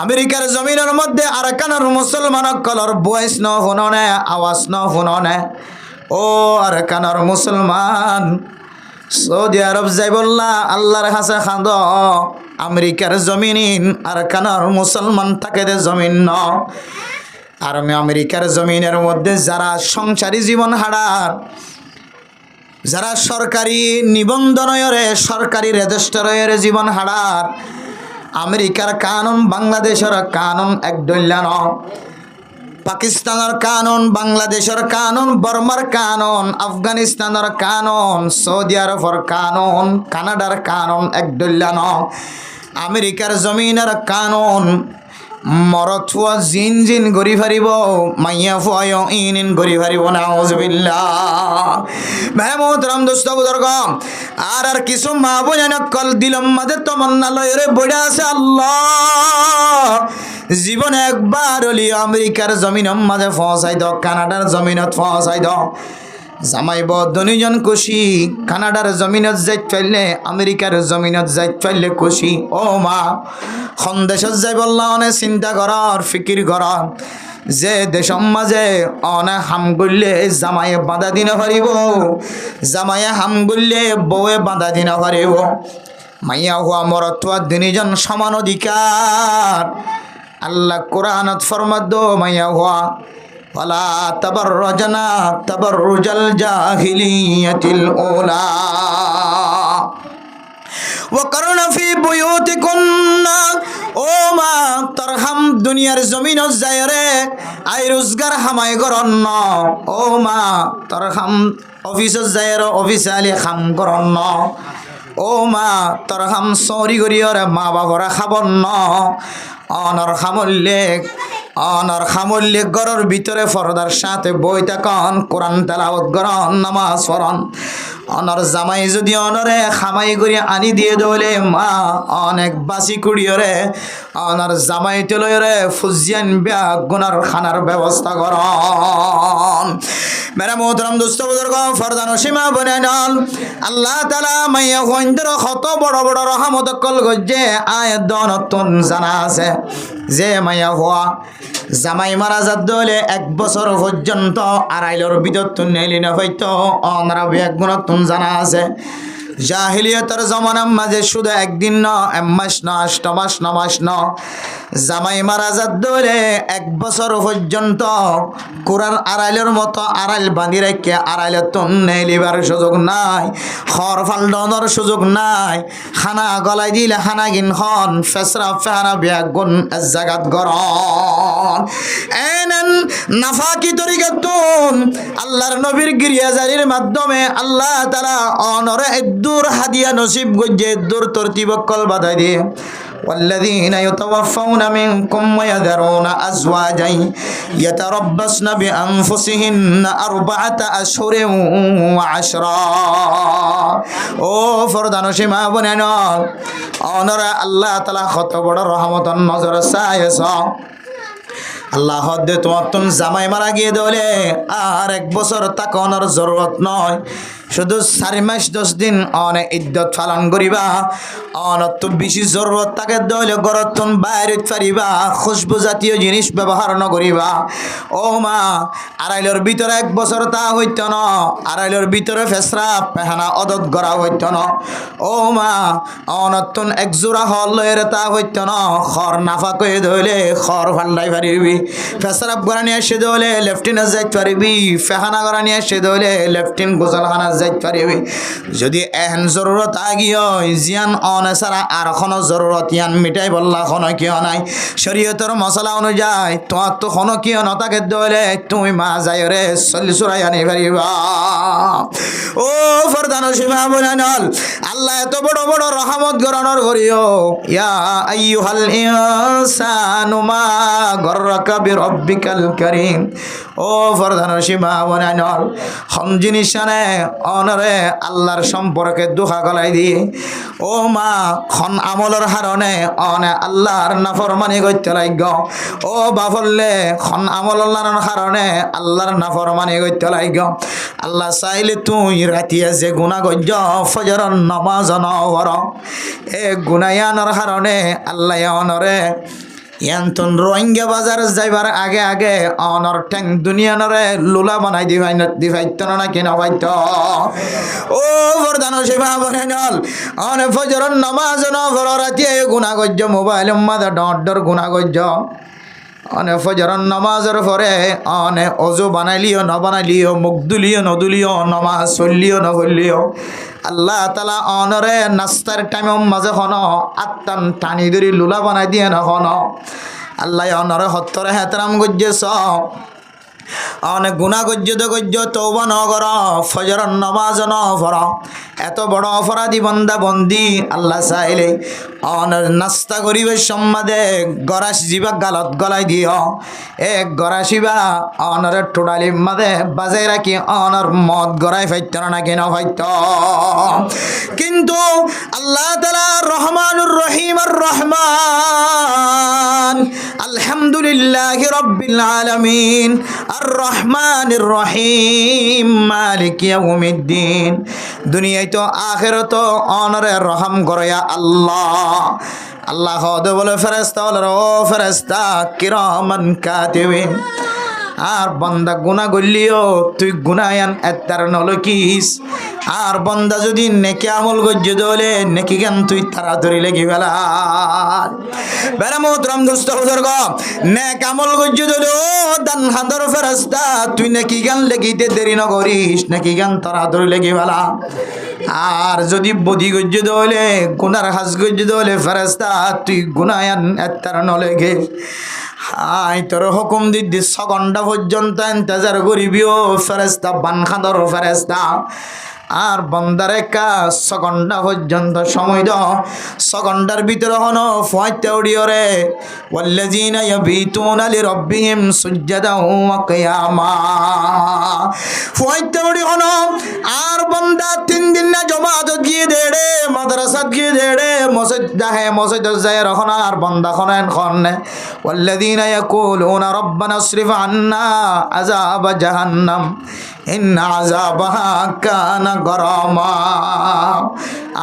আমেরিকার জমিনের মধ্যে আরাকানের মুসলমান কলর বয়স ন শুননে আওয়াজ ন শুননে ও আরাকানের মুসলমান সৌদি আরব যাই বললা আল্লাহর কাছে খাঁদ আমেরিকার জমিন আরাকানের মুসলমান থাকে দে জমিন ন আর আমি আমেরিকার জমিনের মধ্যে যারা সংসারী জীবন হারার যারা সরকারি নিবন্ধনরে সরকারি রেজিস্টারের জীবন হারার আমেরিকার কানুন বাংলাদেশের কানুন এক দৈল্যান পাকিস্তানের কানুন বাংলাদেশের কানুন বর্মার কানুন আফগানিস্তানের কানুন সৌদি আরবের কানুন কানাডার কানুন এক দৈল্যান আমেরিকার জমিনের কানুন মরত ফুয়া জিন জিন গড়ি ফারিব মাইয়া ফুয়া ইন গড়ি ফারিব নাউজুবিল্লাহ মেহমুদ রাম দোস্ত বুজুর্গ আর কিছু মা বোন কল দিলম মাঝে তমন্না লয়রে বড়া আছে আল্লাহ জীবনে একবার হলি আমেরিকার জমিনের মাঝে পৌঁছাই দাও কানাডার জমিনত পৌঁছাই দাও জামাইব দুজন খুশি কানাডার জমিনত যাইত পাইলে আমেরিকার জমিনত যাইত পাইলে খুশি ও মা সন্দেশত যাই বললা অনেক চিন্তা করার ফিকির করার যে দেশম মাঝে অনেক হাম করলে জামাইয়ে বাধা দিনে পারিব জামাইয়ে হাম করলে বউয়ে বাধা দিনে পারিব মাইয়া হওয়া মরত্বা দুজন সমান অধিকার আল্লাহ কোরআনত ফরমাদ দো মাইয়া হওয়া ওয়ালা তাবাররাজনা তাবাররুজাল জাহিলিয়াতিল উলা ওয়াকারনা ফি বুয়ুতিকুন্না ও মা তারহাম দুনিয়ার জমিনত যায়রে আই রোজগার হামাই করন্ন ও মা তারহাম অফিসত যায়রে অফিসালি কাম করন্ন ও মা তারহাম চৌরি করিয়রে মা বাবরা খাবন্ন অনর খামল্লে ঘরের ভিতরে ফরদার সাথে বই থাকন কোরআন তেলাওয়াত করন নামাজ পড়ন অনর জামাই যদি অনরে খামাই করে আনি দিয়ে দলে মা অনেক বাসি কুড়িয়রে অনর জামাই তলয়রে ফুজিয়ান বিয়া গুনার খানার ব্যবস্থা করন মেরা মোহতরম দোস্ত বুজুর্গ ফরদান সীমা বনে নল আল্লাহ তাআলা মাইয়া হইন্দর কত বড় বড় রহমত কল গজে আয়াত দনতন জানা আছে যে মাইয়া হওয়া জামাই মারা যাত দলে 1 বছর পর্যন্ত আড়াইলর ভিতর তুন নেলি না হইতো অনরা এক গুণ তুন জানা আছে জাহিলিয়াতের জমানার মাঝে শুধু একদিন ন 1 মাস ন 8 মাস 9 মাস ন জামাই মারা যাত দলে 1 বছর পর্যন্ত কোরআন আড়াইলের মতো আড়াইল বাঁধি রেখে আড়াইলে তুন নেলিবার সুযোগ নাই খর ফালডনের সুযোগ নাই খানা গলাই দিলে খানা গিন খন ফেসরা ফেহানা বিয়া গুণ এক জাগাত গরন এনেন নাফাকি তরিকাতুন আল্লাহর নবীর গিরিয়াজারির মাধ্যমে আল্লাহ তাআলা অনরে দূর হাদিয়া নসিব গজে দূর তরতিবকল বাধাই দিয়ে والذين يتوفون منكم ويذرون أزواجا يتربصن بأنفسهن 4 أشهر وعشرا ও ফরদান সীমা বনেন অনরা আল্লাহ তাআলা কত বড় রহমতন নজর চাইছ আল্লাহ দে তোমার তুন জামাই মারা গিয়ে দলে আর 1 বছর তাকনের জরুরত নয় শুধু 4 মাস 10 দিন অনেক ইদ্যত পালন করিবা অনত বেশি জরুরত থাকে দলে গরতন বাইরে পারিবা খুশবু জাতীয় জিনিস ব্যবহার ন করিবা ও মা আড়াইলর ভিতরে 1 বছর তা হইত ন আড়াইলর ভিতরে ফেসরা পেহানা অদত গড়া হইত ন ও মা অনতন 1 জোড়া হল লয়ের তা হইত ন খর নাফা কয়ে ধইলে খর ফাল্লাই পারিবি ফেসরাব গড়া নিয়ে এসে দলে লেফটেন্যান্ট যাইতে পারিবি পেহানা গড়া নিয়ে এসে দলে লেফটেন্যান্ট গোসলখানা যাইতে পারিবি যদি এহেন জরুরত আগিও জিয়ান অনেসারা আর কোনো জরুরত ইয়ান মিটাই বললা কোনো কিয় নাই শরীয়তের মশলা অনুযায়ী তোমার তো কোনো কিয় নতাকে দলে তুমি মা যাইরে চল্লি চুরাই আনি পারিবা ও ফরদান সীমা বলেন আল্লাহ এত বড় বড় রহমত গরণর করিও ইয়া আইয়ুহাল ইনসানু মা গররাকা বিরব্বিকাল কারীম ও ফরদান সীমা বলেন হম জিনিসানে অনরে আল্লাহর সম্পর্কে দুঃখা গলাই দিয়ে ও মা খন আমলের হারণে অনে আল্লাহর নাফরমানি করতে লাগ ও বাফললে খন আমলের হারণে আল্লাহর নাফরমানি করতে লাগ আল্লাহ চাইলে তুই রাতিয়া যে গুণা গজ্য ফজরের নামাজ নওয়ার এ গুনায়ানোর হারণে আল্লাহ অনরে ইয়ান্তন রোহিঙ্গা বাজার যাইবার আগে আগে অনর ট্যাং দুনিয়ানরে লুলা বানাই দিভাইত না কিনা ভাইত ও বরদান সেবা বনে নল অনে ফজরন নামাজ ন ফর রাতে গুনাহ গজ্জ মোবাইল মাদা ডর গুনাহ গজ্জ অনে ফজরন নামাজের পরে অনে অজু বানাইলিও ন বানাইলিও মুখ দুলিও নদুলিও নমাজ চললিও ন বললিও আল্লাহ তালা অনরে নাস্তার টাইম মাঝে হন আত্মান টানি ধরি লুলা বানাই দিয়ে ন হন আল্লাহ অনরে হত্তরে হেতরাম গজ্জেছ অনেক গুণা গজ্য তৌবা ন কর ফজরন নামাজ ন পড় এত বড় অপরাধী বন্দা বন্দি আল্লাহ চাইলে অনের নাস্তা করিবে সম্মাদে গরাস জিবা গালত গলাই দিও এক গরাসিবা অনরে টোটালি মাদে বাজাই রাখি অনর মদ গড়াই ফাইত না কেন ফাইত কিন্তু আল্লাহ তাআলা রহমানুর রহিম আর রহমান আলহামদুলিল্লাহি রাব্বিল আলামিন আর রহমানির রহিম মালিক ইয়াউমিদ্দিন দুনিয়ায় তো আখিরাত অনরে রহম করয়া আল্লাহ আল্লাহ হদ বলে ফেরেশতা বলে ও ফেরেশতা কিরামান কাতিবিন আর বন্দা গুনাহ গল্লিও তুই গুনায়ান এত্তার নলকিস আর বন্দা যদি নেকি আমল গজ্জ দলে নেকি গান তুই তাড়াতাড়ি লেগে ফেলা বেলা মোহতরম দোস্ত বুজুর্গ নেক আমল গজ্জ দলে ও দান হাদর ফেরেশতা তুই নেকি গান লেগিতে দেরি না করিস নেকি গান তাড়াতাড়ি লেগে ফেলা আর যদি বদি গজ্জ দলে গুনার হাজ গজ্জ দলে ফেরেশতা তুই গুনায়ান এত্তার নলেগে আই তোর হুকুম দিদি 6 ঘন্টা পর্যন্ত ইন্তজার করিবিও ফেরেশতা বানখাদর ফেরেশতা আর বন্দারে কাজ 6 ঘন্টা পর্যন্ত সময় দাও 6 ঘন্টার ভিতরে হনো ফাইতে উড়িওরে ওয়াল্লাযিনা ইয়াবিতুনা লিরাব্বিহিম সুজদাও ওয়া কিয়ামা ফাইতে উড়ি হনো আর বন্দা 3 দিন না জমাত গিয়ে দেড়ে মাদ্রাসা গিয়ে দেড়ে মসজিদ যাহে মসজিদ যায় রহন আর বন্দা খনেন খনে ওয়াল্লাযিনা ইয়াকুলুনা রব্বানা আসরিফ আন্না আযাব জাহান্নাম ইন আযাবাহা কানা গরামা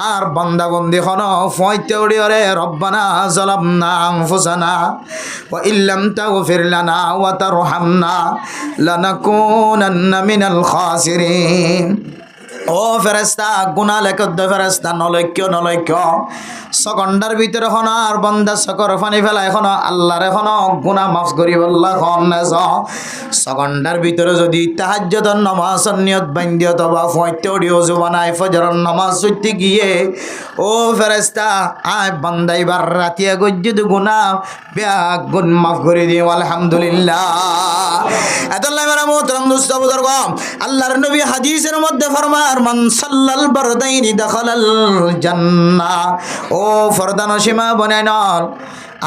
আর বান্দা বন্দি হন ফয়তে উড়িওরে রব্বানা যালামনা আনফুসানা ওয়া ইল্লাম তাগফির লানা ওয়া তারহামনা লানাকুনান্না মিনাল খাসিরিন ও ফেরেশতা গুনাহ লেখত ফেরেশতা নলক্য 6 ঘন্টার ভিতরে হন আর বান্দা সকর পানি ফেলা এখন আল্লাহর এখন গুনাহ মাফ করি আল্লাহ খন না 6 ঘন্টার ভিতরে যদি তাহাজ্জুদের নামাজ নিয়ত বান্ধিও তবা ফয়তে উড়িও জবানায় ফজরের নামাজ পড়তে গিয়ে ও ফেরেশতা আয় বান্দা এবার রাতিয়া গজ্জুদ গুনাহ ব্যাগ গুন মাফ করে দিও আলহামদুলিল্লাহ আল্লাহ মেরা মোহতরম দোস্ত বুজুর্গ আল্লাহর নবী হাদিসের মধ্যে ফরমার মান সাল্লাল বারদাইনি দাখালাল জান্নাহ ও ফরদান সীমা বনাইনল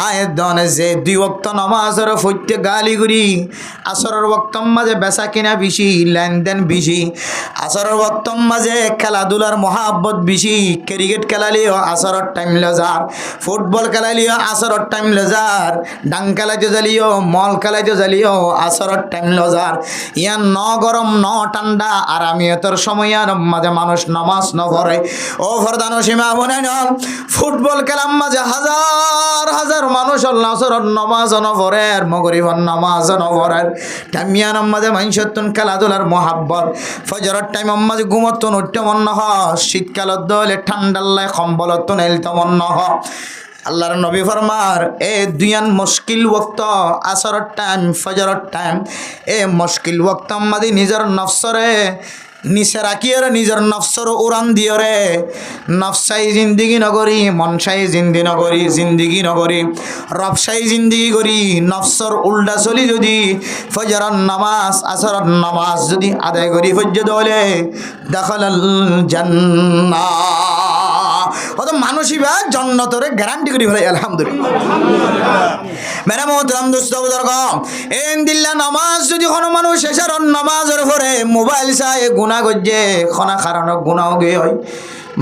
আয়ের দনে যে 2 ওয়াক্ত নামাজের ফইতে গালি করি আসরের ওয়াক্ত মাঝে বেচা কিনা বেশি লেনদেন বেশি আসরের ওয়াক্ত মাঝে খেলাধুলার মহাব্বত বেশি ক্রিকেট খেলালিও আসরের টাইম লজার ফুটবল খেলালিও আসরের টাইম লজার ডাং খেলাইতে জ্বালিও মল খেলাইতে জ্বালিও আসরের টাইম লজার ইয়া ন গরম ন ঠান্ডা আরামিয়তের সময়ের মাঝে মানুষ নামাজ ন পড়ে ও ফরদান সীমা বনাইন ফুটবল খেলার মাঝে হাজার হাজার মানুষ আসরের নামাজ ন পড়ে আর মাগরিবের নামাজ ন পড়ে টাইমিয়ান মাঝে মানুষের খেলাধুলার মহাব্বত ফজরের টাইম মাঝে ঘুমত উঠতে মন ন শীতকালত দলে ঠান্ডার লাই কম্বলত নেলতে মন ন আল্লাহর নবী ফরমার এ দুয়ান মুশকিল ওয়াক্ত আসরের টাইম ফজরের টাইম এ মুশকিল ওয়াক্ত মাঝে নিজের নফসরে নিচে রাখিয়ে নিজের নফসর উড়ান দিও রে নফসাই জিন্দিগি নগরী মনসাই জিন্দিগি নগরী রবসাই জিন্দিগি করি নফসর উল্টা চলি যদি ফজরের নামাজ আসরের নামাজ যদি আদায় করি ফজ্জদ হলে দাখালাল জান্নাহ অত মানুষই বা জান্নাতের গ্যারান্টি করি ভাই আলহামদুলিল্লাহ মেরা মোহতরম দোস্ত বুজুর্গ এন দিল্লা নামাজ যদি কোনো মানুষ শেষের নামাজের পরে মোবাইল চাই গুনাহ গজ্জে খনা কারণে গুনাহ গিয়ে হয়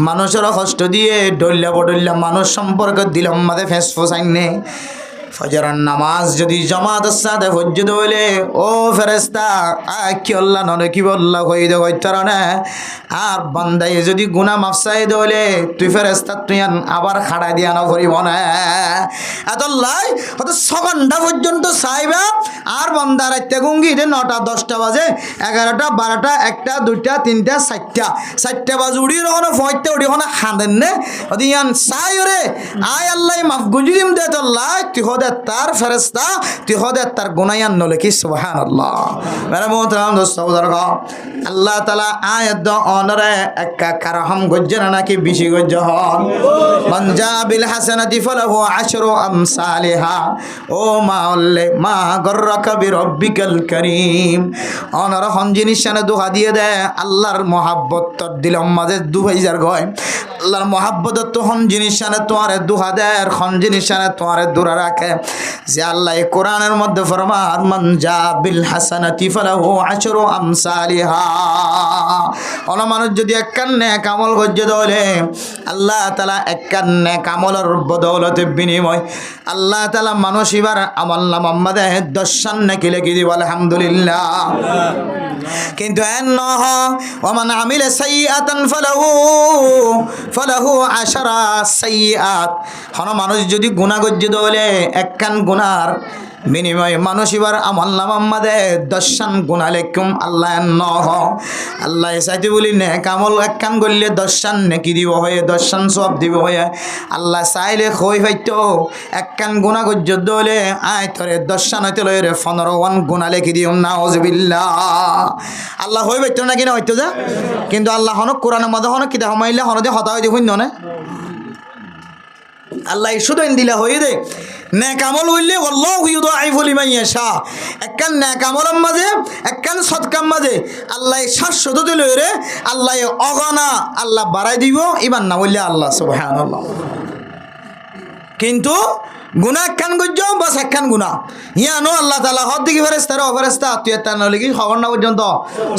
মানুষের কষ্ট দিয়ে ডল্লা বডল্লা মানুষ সম্পর্কে দিলাম মাঝে ফেস ফোসাইনে ফজরের নামাজ যদি জামাতের সাথে ফজ্জুদ হইলে ও ফেরেশতা কি আল্লাহ নলে কি বললা কই দে কইতারনে আর বান্দায় যদি গুনাহ মাফ চাই দলে তুই ফেরেশতা তুই আবার খাড়া দিয়া না করিব না এত লাই কত 6 ঘন্টা পর্যন্ত চাইবা আর বান্দা রাতে গুঙ্গি 9টা 10টা বাজে 11টা 12টা 1টা 2টা 3টা 4টা বাজে উড়ি রহন ফয়তে উড়ি হন খাঁদেন নে ওদিয়ান চাই রে আয় আল্লাহ মাফ গুজি দিম দে তো লাই তুই হদে তার ফেরেশতা তুই হদে তার গুনায়ান নলে কি সুবহানাল্লাহ মেরে মোহতারাম দোস্ত বুজুর্গ আল্লাহ তাআলা আয়াত দ অনরে একা কারহম গজ্জনা নাকি বেশি গজ্জ হন মান জা বিল হাসানাতি ফালাহু আশরু আমসালিহা ও মাওলে মা গররাকা বিরব্বিকাল কারীম অনরে হন জিনিস শানে দুহা দিয়ে দে আল্লাহর মহব্বত তোর দিলম মাঝে দুহাইজার গয় আল্লাহর মহব্বত তো হন জিনিস শানে তোরে দুহা দে আর হন জিনিস শানে তোরে দূরে রাখে যে আল্লাহ কোরআনের মধ্যে ফরমান মান জা বিল হাসানাতি ফালাহু আশরু আমসালিহা অন মানুষ যদি একখান নেক আমল গজ্জে দলে আল্লাহ তাআলা একখান নেক আমলের বদৌলতে বিনিময় আল্লাহ তাআলা মানুষ এবার আমল নামার মধ্যে 10 নেকি লিখে দিব আলহামদুলিল্লাহ কিন্তু এন নহ ওমান আমিলা সাইয়্যাতান ফালাহু আশরা সাইয়্যাত হন মানুষ যদি গুনাহ গজ্জে দলে একখান গুনার বিনিময় মানুষ এবার আমল নামার মধ্যে 10 গুনাহ লেখুম আল্লাহ নহ আল্লাহ চাইতে বলি নেক আমল একখান করলে 10 নেকি দিব হয়ে 10 সব দিব হয়ে আল্লাহ চাইলে কই পাইতো একখান গুনাহ গজ্জে দলে আয় তোরে 10 হইতে লয় রে 15 গুনাহ লিখি দিও নাউজুবিল্লাহ আল্লাহ হই পাইতো না কিনা হইতো যা কিন্তু আল্লাহ হন কোরআনের মধ্যে হন কি দেখা মাইলে হন দে হতা হই দেখুন না আল্লাহ শুধু দিলা হই দে নেক আমল হইলে আল্লাহু ইউদাইফু লিমান ইয়াশা একখান নেক আমলের মাঝে একখান সদকার মাঝে আল্লাহ 700 দিলে রে আল্লাহ অগনা আল্লাহ বাড়াই দিব ইমান না বললে আল্লাহ সুবহানাল্লাহ কিন্তু গুনাহ একখান গজ্জ বাস একখান গুনাহ ইয়ানো আল্লাহ তাআলা হদ দিকে ফেরেশতারা ফেরেশতা তুই তার নলে কি খবর না পর্যন্ত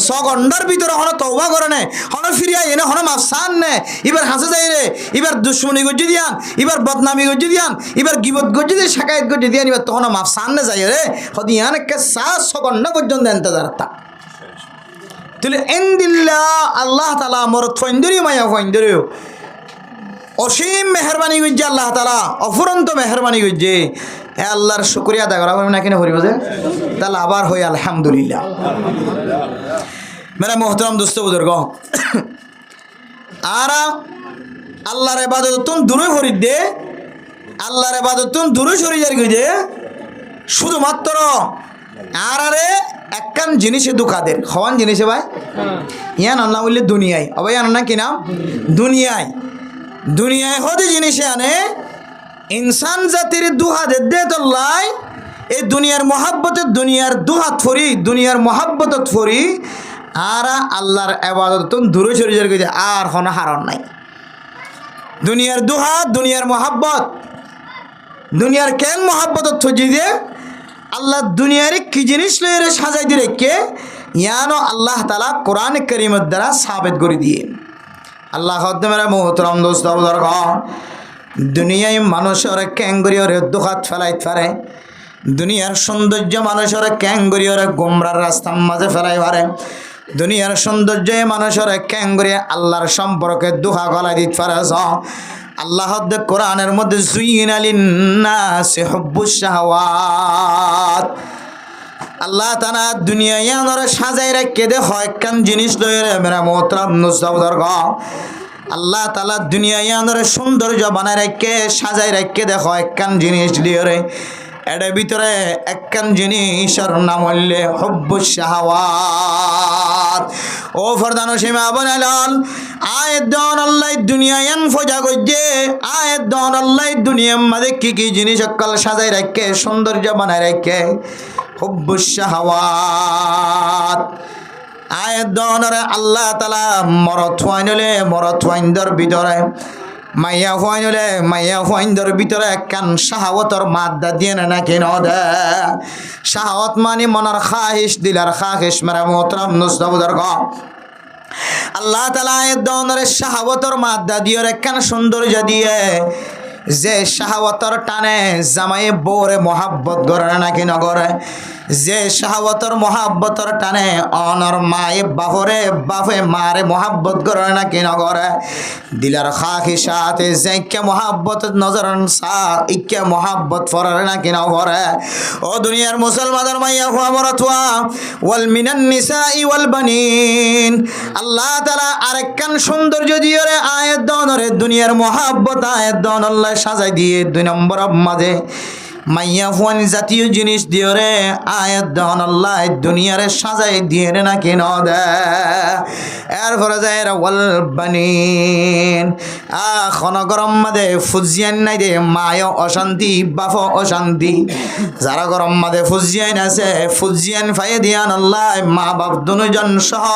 6 ঘন্টার ভিতরে হন তওবা করে নে হন ফিরিয়া এনে হন মাফসান নে এবার হাসে যাই রে এবার দুশমনি গজ্জি দিয়ান এবার বদনামি গজ্জি দিয়ান এবার গিবত গজ্জি দিয়ে শাকায়েত গজ্জি দিয়ান এবার তখন মাফসান নে যাই রে হদিয়ান কে 6 ঘন্টা পর্যন্ত ইন্তজার তা তুলে ইনদিল্লাহ আল্লাহ তাআলা মোর ফইন্দরি মায়া ফইন্দরি অসীম মেহরবানি গজ্জে আল্লাহ তাআলা অফুরন্ত মেহরবানি গজ্জে এ আল্লাহর শুকরিয়া আদায় করা না কিনা হরিব যে তাহলে আবার হই আলহামদুলিল্লাহ মেরা মোহতারাম দোস্ত বুজুর্গ আর আল্লাহর ইবাদত তুম দূরে হরি দে আল্লাহর ইবাদত তুম দূরে সরি যার গজে শুধুমাত্র আরে একখান জিনিসে দুঃখাদের খাওয়ান জিনিসে ভাই ইয়ান আল্লাহ বললে দুনিয়ায় অবাই আন না কি নাম দুনিয়ায় হতে জিনিসে আনে ইনসান জাতির দুহাদের দে তো লাই এই দুনিয়ার মহাব্বতের দুনিয়ার দুহাত ফরি দুনিয়ার মহাব্বতত ফরি আর আল্লাহর ইবাদত তুম দূরে সরে যার গজে আর হন হারণ নাই দুনিয়ার দুহাত দুনিয়ার মহাব্বত দুনিয়ার কেন মহাব্বতত থজি দে আল্লাহ দুনিয়ারে কি জিনিস লয়ে সাজাই দিয়ে রেখে ইয়ানো আল্লাহ তাআলা কোরআন কারীমের দ্বারা সাবিত করে দিয়ে আল্লাহ মেরা মোহতরম দোস্ত বুজুর্গ দুনিয়ায় মানুষের ক্যাঙ্গুরিয়রে দুখাত ফেলাই পারে দুনিয়ার সৌন্দর্য মানুষের ক্যাঙ্গুরিয়রে গোমরার রাস্তার মাঝে ফেলাই পারে দুনিয়ার সৌন্দর্য মানুষের ক্যাঙ্গুরিয়া আল্লাহর সম্পর্কে দুহা গলা দিতে পারে আল্লাহ কোরআনের মধ্যে যুইনা লিন্নাসি হুব্বুশ শাহাওয়াত আল্লাহ তাআলা দুনিয়ায় আনরে সাজাই রাখে দে হয় কান জিনিস লয়ে মেরা মোহতারাম মুস্তাবদর্গ আল্লাহ তাআলা দুনিয়ায় আনরে সৌন্দর্য বানায় রাখে সাজাই রাখে দে হয় কান জিনিস লিয়ে রে এর ভিতরে একখান জিনিসের নাম হইলে হুব্বুশ শাহাওয়াত ও ফরদান সীমা বনালাল আয়াত দন আল্লাহ দুনিয়ায় ফজা গজে আয়াত দন আল্লাহ দুনিয়ার মধ্যে কি জিনিস সকল সাজাই রাখে সৌন্দর্য বানায় রাখে হুব্বুশ শাহাওয়াত আয়াত দনরে আল্লাহ তাআলা মরত হইনলে মরত হইন্দর ভিতরে মাইয়া হইনলে মাইয়া হইন্দর ভিতরে একখান শাহাওয়াতর মাদ্দা দিয়ে না কেন দে শাহাওয়াত মানে মনের খাহিশ দিলার খাহিশ মেরা মোহতারাম মুস্তাবদর্গ আল্লাহ তাআলা আয়াত দনরে শাহাওয়াতর মাদ্দা দিয়ে একখান সৌন্দর্য দিয়ে যে শাহাওয়াতর টানে জামাই বউরে মহাব্বত করে নাকি নগরে, যে শাহাওয়াতর মহাব্বতর টানে অনর মায়ে বাপরে বাপে মারে মহাব্বত করে নাকি নগরে, দিলার খাখি সাথে যে কে মহাব্বত নজর সা ইকে মহাব্বত ফরে নাকি নগরে। ও দুনিয়ার মুসলমানের মাইয়া হুয়া মরাতুয়া ওয়াল মিনান নিসাই ওয়াল বানিন, আল্লাহ তাআলা আরেকখান সৌন্দর্য দিয়ে রে আয়াত দনরে দুনিয়ার মহাব্বত আয়াত দন আল্লাহ সাজাই দিয়ে 2 নম্বর মাঝে মাইয়া ফুয়ান জাতীয় জিনিস দিয়ে রে আয়াত দন আল্লাহ দুনিয়ারে সাজাই দিয়ে রে না কেন দে। এরপরে যায় ওয়াল বানিন, এখন গরম মাদে ফুজিয়ান নাই দে মায় অশান্তি বাপ অশান্তি, যারা গরম মাদে ফুজিয়ান আছে ফুজিয়ান ফাইয়ে দিয়ান আল্লাহ মা বাপ দুজন সহ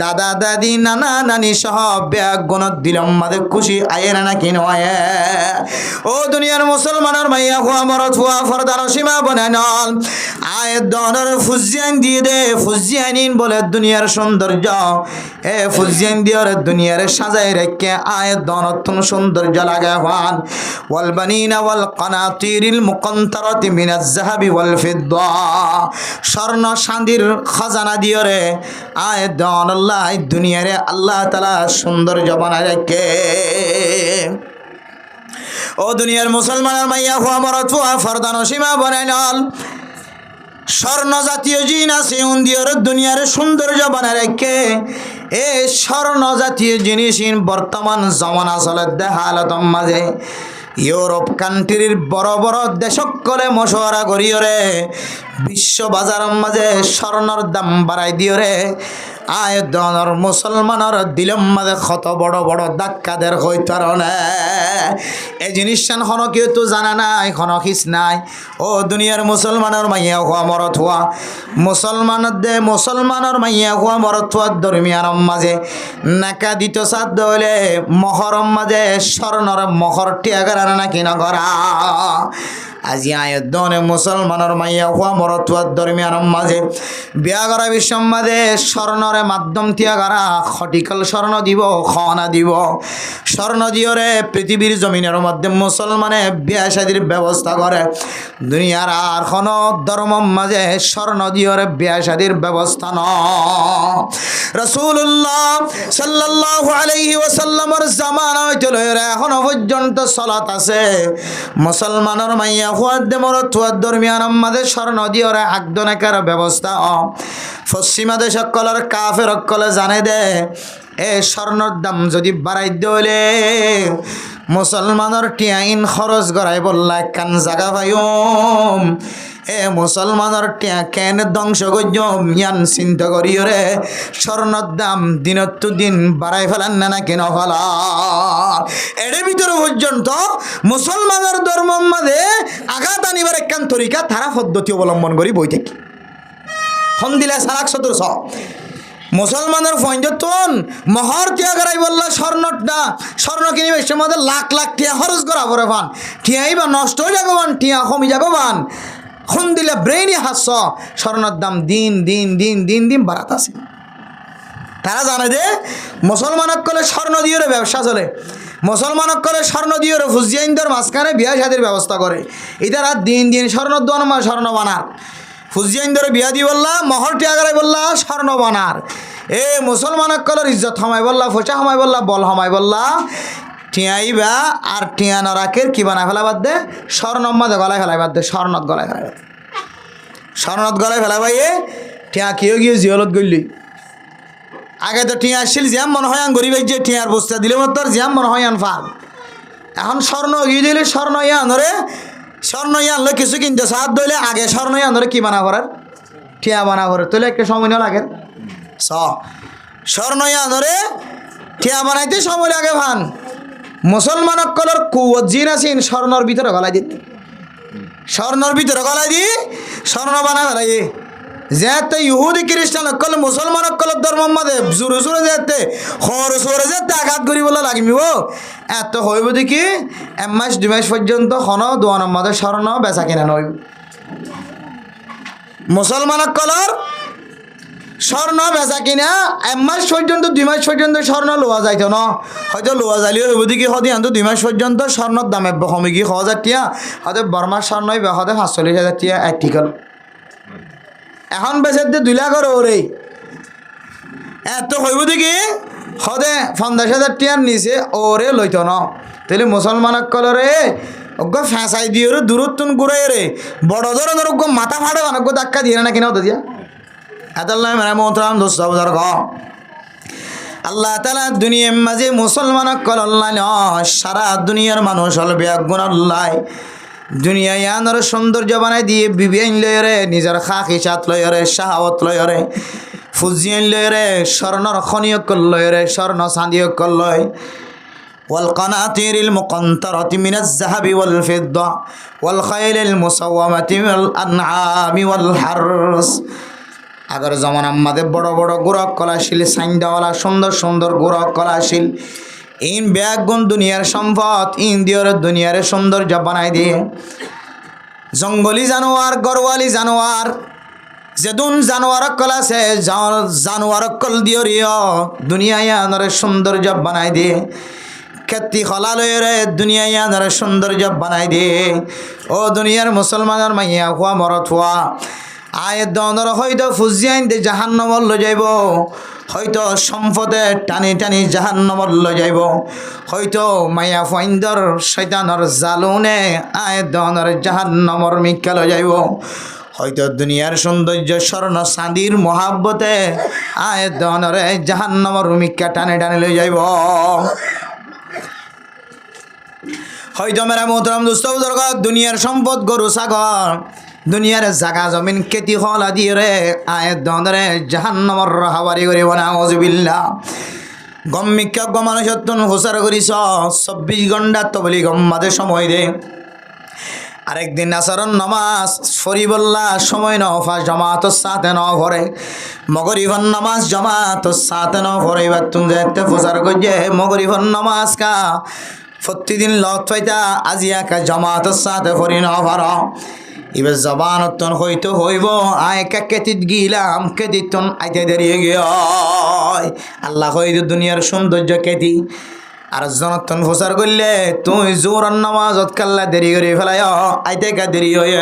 দাদা দাদি নানা নানি সহ ব্যাগ গণত দিলাম মাদে খুশি আয়ে না কেন আয়ে। ও দুনিয়ার মুসলমানের মাইয়া হুয়া মরত হুয়া ফরদার সীমা বনানল আয়াত দনের ফুজিয়ান দিয়ে দে ফুজিয়ানিন বলে দুনিয়ার সৌন্দর্য, এ ফুজিয়ান দিয়ে দুনিয়ার সাজাই রেখে আয়াত দনতন সৌন্দর্য লাগে হন। ওয়াল বানিনা ওয়াল কানাতিরিল মুকান্তারাতি মিনাজ যাহাবি ওয়াল ফিদ্দা, স্বর্ণ চাঁদির খাজানা দিয়ে রে আয়াত দন আল্লাহ দুনিয়ারে আল্লাহ তাআলা সৌন্দর্য বানায় রেখে। ও দুনিয়ার মুসলমানের মাইয়া হুয়া মরত হুয়া ফরদান সীমা বনাইনল স্বর্ণ জাতীয় জিনিস উন্দিয়র দুনিয়ার সৌন্দর্য বানায় রেখে। এ স্বর্ণ জাতীয় জিনিস বর্তমান জমানা চলে দেহালত মাঝে ইউরোপ কান্ট্রির বড় বড় দেশকলে মশওয়ারা করিয়রে বিশ্ব বাজারের মাঝে স্বর্ণর দাম বাড়াই দিয়রে আয় দনর মুসলমানের দিলম মাঝে কত বড় বড় ডাক্কাদের হইতারণে এই জিনিসটা হন কেউ তো জানা নাই হন খিস নাই। ও দুনিয়ার মুসলমানের মাইয়া হুয়া মরত হুয়া মুসলমানের মাইয়া হুয়া মরত হুয়ার দরমিয়ার মাঝে নাকা দিত সাদ হইলে মহরম মাঝে স্বর্ণর মহর টিয়াগার নাকি না করা। আজি আয়াত দনে মুসলমানের মাইয়া হুয়া মরত হুয়ার দরমিয়ার মাঝে বিয়া করা বিশ্ব মাঝে স্বর্ণরে মাধ্যম তিয়াগারা খটিকল স্বর্ণ দিব খনা দিব স্বর্ণ দিয়রে পৃথিবীর জমিনের মধ্যে মুসলমানে বিয়া শাদির ব্যবস্থা করে। দুনিয়ার আর কোন ধর্ম মাঝে স্বর্ণ দিয়রে বিয়া শাদির ব্যবস্থা ন। রাসূলুল্লাহ সাল্লাল্লাহু আলাইহি ওয়াসাল্লামের জামানা হইতে লইরা এখনো পর্যন্ত সালাত আছে মুসলমানের মাইয়া হুয়াদ মরত হুয়ার দরমিয়ান মাঝে স্বর্ণ দিয়রে আকদনেকার ব্যবস্থা। পশ্চিমা দেশ সকলের কাফের সকলে জানে দে এ স্বর্ণর দাম যদি বাড়াই দিলে মুসলমানের টিয়াইন খরচ গড়াই বললা কান জাগা পাইম এ মুসলমানের টিয়া কেন ধ্বংস করম ইয়ান চিন্তা করিওরে স্বর্ণর দাম দিনত তো দিন বাড়াই ফেলান না কেন ফেলা। এর ভিতরে পর্যন্ত মুসলমানের ধর্ম মাঝে আঘাত আনিবার একখান তরিকা তারা পদ্ধতি অবলম্বন করি বই থেকে হন দিলে সারাক সদস্য মুসলমানের পঞ্চতন মহর টিয়া করাই বললা স্বর্ণ কিনিবে সে মধ্যে লাখ লাখ টিয়া খরচ করা পরে পান টিয়াই বা নষ্ট হয়ে যাগবান টিয়া কমি যাগবান খন দিলে ব্রেইনই হাস্য স্বর্ণর দাম দিন দিন দিন দিন দিন বাড়াত আছে। তারা জানে যে মুসলমানক কলে স্বর্ণ দিয়ে ব্যবসা চলে মুসলমানক কলে স্বর্ণ দিয়ে ফুজিয়াইনদের মাঝখানে বিয়া শাদির ব্যবস্থা করে ইতারা দিন দিন স্বর্ণ দোয়ান মা স্বর্ণ বানার ফুজিয়াইন ধরে বিয়া দি বললা মহর টিয়াগারাই বললা স্বর্ণ বানার এ মুসলমানক কলর ইজ্জত হমাই বললা ফোচা হমাই বললা বল হমাই বললা টিয়াইবা আর টিয়া নরাকের কি বানায় ফেলা বাদ দে স্বর্ণ মাঝে গলায় ফেলাই বাদ দে স্বর্ণত গলায় ফেলাই বাদ স্বর্ণত গলায় ফেলাই ভাইয়ে টিয়া কেউ গিয়ে জিয়লত গলি আগে তো টিয়া আসছিল জিয়াম মনে হয় আন গরিব যে টিয়ার বস্তা দিলে মতো জিয়াম মনে হয় আন ফাল এখন স্বর্ণ গিয়ে দিলে স্বর্ণ ইয়া ধরে স্বর্ণ আনলে কিছু কিনতে সাহায্য ধরলে আগে স্বর্ণ আনলে কি বানা করার টিয়া বানা করে তোলে একটা সময় না লাগে স্বর্ণ আনরে টিয়া বানাইতে সময় লাগে ভান মুসলমানক কলর কুয়ত জিন আছেন স্বর্ণর ভিতরে গলাই দিত স্বর্ণর ভিতরে গলাই দি স্বর্ণ বানা ফেলাই যেতে ইহুদি খ্রিস্টান কল মুসলমান কল ধর্ম মাঝে জোরে জোরে যেতে হর সরে যেতে আঘাত করি বলে লাগিব এত হইব দেখি 1 মাস 2 মাস পর্যন্ত খন দোয়ানোর মাঝে স্বর্ণ বেচা কিনা নইব মুসলমান কলর স্বর্ণ বেচা কিনা 1 মাস পর্যন্ত 2 মাস পর্যন্ত স্বর্ণ লোয়া যাইতো না, হয়তো লোয়া যাইলেও হইব কি হদি আনতো 2 মাস পর্যন্ত স্বর্ণর দামে কমে কি 1000 টিয়া, হয়তো বর্মার স্বর্ণই হয়তো 45,000 টিয়া আর্টিকেল। এখন বেচে 2 লাখের ওরে এত হইব দেখি হদে 50,000 টিয়ার নিচে ওরে লইত না। তাহলে মুসলমানক কলরে অজ্ঞ ফেঁসাই দিয়ে দূরত্বন ঘুরাই রে বড় ধরনের অজ্ঞ মাথা ফাটে অনেক ধাক্কা দিয়ে না কিনা হতো দিয়া এতাল্লাহ মানে মোহতরাম দোস্ত বুজুর্গ আল্লাহ তাআলা দুনিয়ার মাঝে মুসলমানক কল্যাণ সারা দুনিয়ার মানুষ হল বেগুন আল্লাহ দুনিয়ায় আনার সৌন্দর্য বানাই দিয়ে বিবিআইন লয়রে নিজের খাকিসাত লয়রে শাহাওয়াত লয়রে ফুজিয়ান লয়রে স্বর্ণর খনিয়কল লয়রে স্বর্ণ চাঁদিয়কল লয় والقناطير المقنطرة من الذهب والفضة والخيل المسومة والأنعام والحرث আগের জমান আমাদের বড় বড় গোরক কলাশীল সাইন্দাওয়ালা সুন্দর সুন্দর গোরক কলাশীল ইন ব্যাগুন দুনিয়ার সম্পদ ইন দিয়র দুনিয়ার সৌন্দর্য বানাই দিয়ে জঙ্গলি জানোয়ার গরওয়ালি জানোয়ার যেদুন জানোয়ার কল আছে জানোয়ার কল দিয়রিও দুনিয়ায় আনার সৌন্দর্য বানাই দিয়ে খেতি খলা লয়ে দুনিয়ায় আনার সৌন্দর্য বানাই দিয়ে ও দুনিয়ার মুসলমানের মাইয়া হুয়া মরত হুয়া আয়ের দনর হয়তো ফুজিয়াইন দে জাহান্নামল লো যাইব, হয়তো সম্পদে টানি টানি জাহান্নামল লো যাইব, হয়তো মায়া ফাইন্দর শয়তানর জালুনে আয়ের দনর জাহান্নামর মিক্কা লো যাইব, হয়তো দুনিয়ার সৌন্দর্য স্বর্ণ চাঁদির মহাব্বতে আয়ের দনরে জাহান্নামর মিক্কা টানি টানি লো যাইব। হয়তো মেরা মোহতরম দোস্ত বুজুর্গ দুনিয়ার সম্পদ গরু ছাগল দুনিয়ার জাগা জমিন খেতি হলা দিয়ে রে আয়ের দরে জাহান্নামর হাওয়ারি করিব না আউযুবিল্লাহ। গম্মিকা গমানুষত্বন হুসার করিস 24 ঘন্টা তবলি গম্মাদে সময় দে আরেকদিন আসারণ নামাজ ফরিবল্লা সময় ন ফা জামাতর সাথে ন ভরে মগরিবন নামাজ জামাতর সাথে ন ভরে এবার তুমি যেতে ফুসার করছে মগরিবন নামাজ কা প্রতিদিন লত পাইতা আজিয়া কা জামাতর সাথে ফরি ন ভর এবার জবানতন হইতো হইব আয়কা কেতিত গিলাম কেতিতন আইতে দাঁড়িয়ে গিয়ে আল্লাহ হইতো দুনিয়ার সৌন্দর্য কেতি আর জনতন ফুসার করলে তুই জোর নামাজত কাল্লা দেরি করে ফেলায় আইতে কা দেরি হয়ে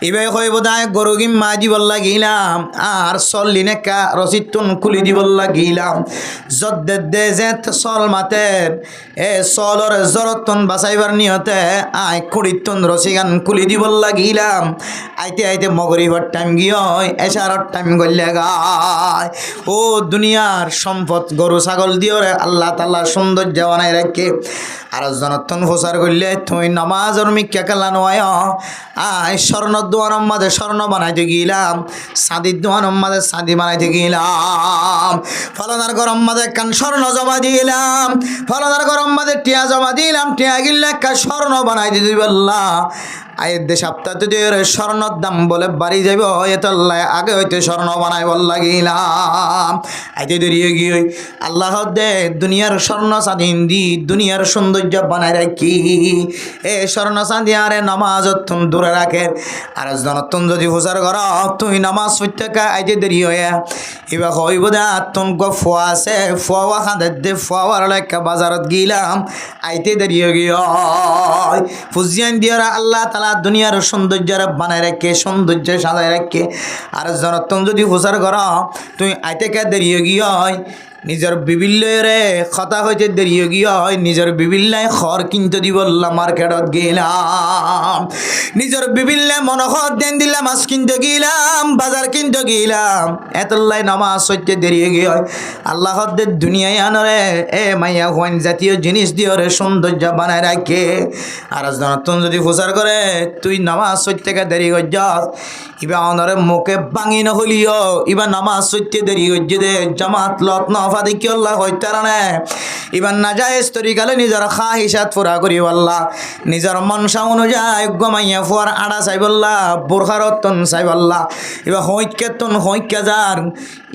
এবার হইব দায় গরু গিম মাজি বললা গিলাম আর চল্লি নেকা রসিদতন খুলি দি বললা গিলাম যদ্দে দে যে চল মাতের এ চলর জরতন বাঁচাইবার নিয়তে আয় কুড়িতন রসিগান খুলি দি বললা গিলাম আইতে আইতে মগরিবার টাইম গিয়ে এশারর টাইম গল্লে গায় ও দুনিয়ার সম্পদ গরু ছাগল দিও রে আল্লাহ তাআলা সৌন্দর্য বানাই রাখে আর জনতন প্রচার করলে তুই নামাজর মিক্কা কালা নয় আয় স্বর্ণ দোয়ানোর মাঝে স্বর্ণ বানাইতে গিলাম চাঁদির দোয়ানোর মাঝে চাঁদি বানাইতে গিলাম ফলনার গরম মাঝে কান স্বর্ণ জমা দিলাম ফলনার গরম মাঝে টিয়া জমা দিলাম টিয়া গিলে একটা স্বর্ণ বানাইতে দিবি আল্লাহ আয়ের দে সপ্তাহে যে স্বর্ণর দাম বলে বাড়ি যাইব এতল্লাহ আগে হইতে স্বর্ণ বানাই বল লাগিলাম আইতে দেরিয়ে গিয়ে আল্লাহ দে দুনিয়ার স্বর্ণ স্বাধীন দি দুনিয়ার সৌন্দর্য বানাই রাখি এ স্বর্ণ চাঁদি আরে নামাজ তুম দূরে রাখে আর জনতন যদি হুজার ঘর তুই নামাজ প্রত্যেকা আইতে দেরি হয়ে এবার হইব দা তুন গো ফুয়া আছে ফুয়া খাঁদের দে ফুয়ার লেখা বাজারত গিলাম আইতে দেরিয়ে গিয়ে ফুজিয়ান দিয়ে আল্লাহ তালা দুনিয়ার সৌন্দর্য বানাই রাখে সৌন্দর্য সাজাই রাখে আর জনতন যদি হুসার কর তুই আইতে কে দেরিয়ে গিয়ে নিজের বিভিল্লরে কথা হইতে দেরিয়ে গিয়ে নিজের বিভিল্লায় খড় কিনতে দিব মার্কেটত গেলাম নিজের বিভিল্লায় মনোহর দেন দিলাম মাছ কিনতে গেলাম বাজার কিনতে গেলাম এতলাই নামাজ হইতে দেরিয়ে গিয়ে আল্লাহ দুনিয়ায় আনরে এ মাইয়া হইন জাতীয় জিনিস দিয়ে রে সৌন্দর্য বানায় রাখে আর নতুন যদি প্রচার করে তুই নামাজ হইতে দেরি কর যাস ইবা অনরে মুখে ভাঙি নহলিও ইবা নামাজ হইতে দেরি করছে দে জামাত লত নফা দেখি আল্লাহ হইতারানে ইবার না যায় তরিকালে নিজের খাহিসাত পুরা করি আল্লাহ নিজের মনসা অনুযায়ী গমাইয়া ফুয়ার আড়া চাইবল্লা বোরখারতন চাইবল্লা এবার হৈক্যতন হৈক্যা যার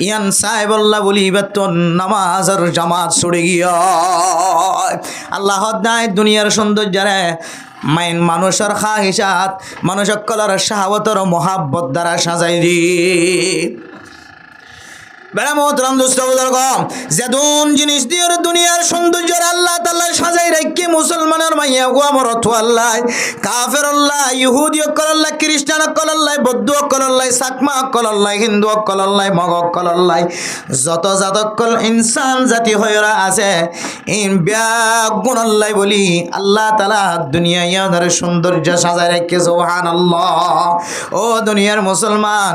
ইয়ান চাইবল্লা বলি এবার তোর নামাজের জামাত ছুড়ে গিয়া আল্লাহ দায় দুনিয়ার সৌন্দর্যরে মাইন মানুষের খাহিসাত মানুষের কলার শাহাওয়াতর মহাব্বত দ্বারা সাজাই দি বেড়া মোহতরম দোস্ত বুজুর্গ, যেদুন জিনিস দিয়ে দুনিয়ার সৌন্দর্য আল্লাহ তাআলা সাজাই রাখি মুসলমানের মাইয়া গো আমার অথ আল্লাহ কাফের আল্লাহ ইহুদি আল্লাহ খ্রিস্টান আল্লাহ বৌদ্ধ আল্লাহ সাকমা আল্লাহ হিন্দু আল্লাহ মগ আল্লাহ যত জাতকল ইনসান জাতি হইরা আছে ইন ব্যাগুন আল্লাহ বলি আল্লাহ তাআলা দুনিয়া ইয়াদের সৌন্দর্য সাজাই রাখি সুবহানাল্লাহ। ও দুনিয়ার মুসলমান,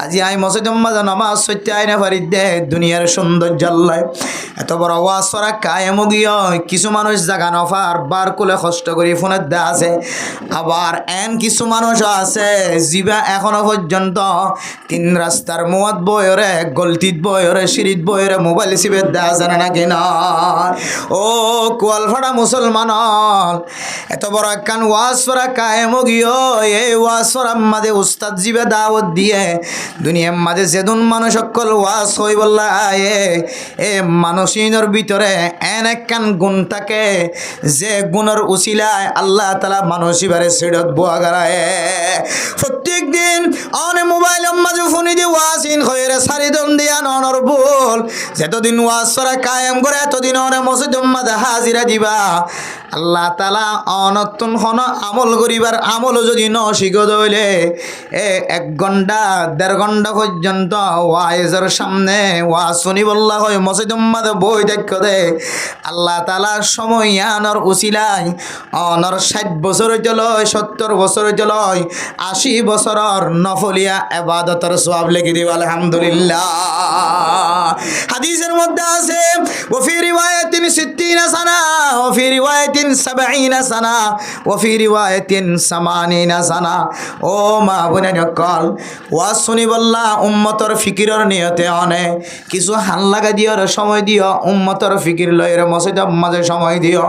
আজি আই মসজিদ মাঝে নামাজ সত্যি আইনা পারি দে দুনিয়ার সৌন্দর্য আল্লাহ এত বড় ওয়াজ করা কায়েম গিয়ে কিছু মানুষ জাগা নফার বার কুলে কষ্ট করি ফোনের দা আছে, আবার এন কিছু মানুষ আছে জিবা এখনো পর্যন্ত তিন রাস্তার মুয়াদ বয়রে গলতিত বয়রে সিঁড়িত বয়রে মোবাইল চিপে দা জানে না কিনা। ও কোয়ালফাড়া মুসলমান, এত বড় একখান ওয়াজ করা কায়েম গিয়ে এই ওয়াজ করার মাঝে উস্তাদ জিবে দাওয়াত দিয়ে দুনিয়ার মাঝে যেদুন মানুষ সকল ওয়াজ হই বললা এ মানুষের ভিতরে এন একখান গুণ থাকে যে গুণের উসিলায় আল্লাহ তাআলা মানুষিবারে সিডত বুয়া গড়ায়। প্রত্যেক দিন অনে মোবাইল মাঝে ফোনে দিয়ে ওয়াজিন হয়ে সারি দম দিয়া ননর বল যতদিন ওয়াজ করা কায়েম করে এতদিন অনে মসজিদ মাঝে হাজিরা দিবা আল্লাহ তাআলা অনতুন হন আমল করিবার আমল যদি ন শিখো দইলে এক ঘন্টা 1.5 ঘন্টা পর্যন্ত ওয়াইজের সামনে ওয়াজ শুনি বললা হয় মসজিদ মাঝে বই দেখ দে আল্লাহ তাআলা সময় আনর উসিলাই অনর 60 বছর চলয় 70 বছর চলয় 80 বছরের নফলিয়া ইবাদতের সওয়াব লিখে দিব আলহামদুলিল্লাহ। হাদিসের মধ্যে আছে ওফি রিওয়ায়াতিন 60 সানা ওফি রিওয়ায়াতিন 70 সানা ওফি রিওয়ায়াতিন 80 সানা। ও মা বোনের কল ওয়াজ শুনি বললা উম্মতর ফিকিরের নিয়তে অনে কিছু হান লাগা দিও সময় দিও উম্মতর ফিকির লয়ের মসজিদ মাঝে সময় দিও।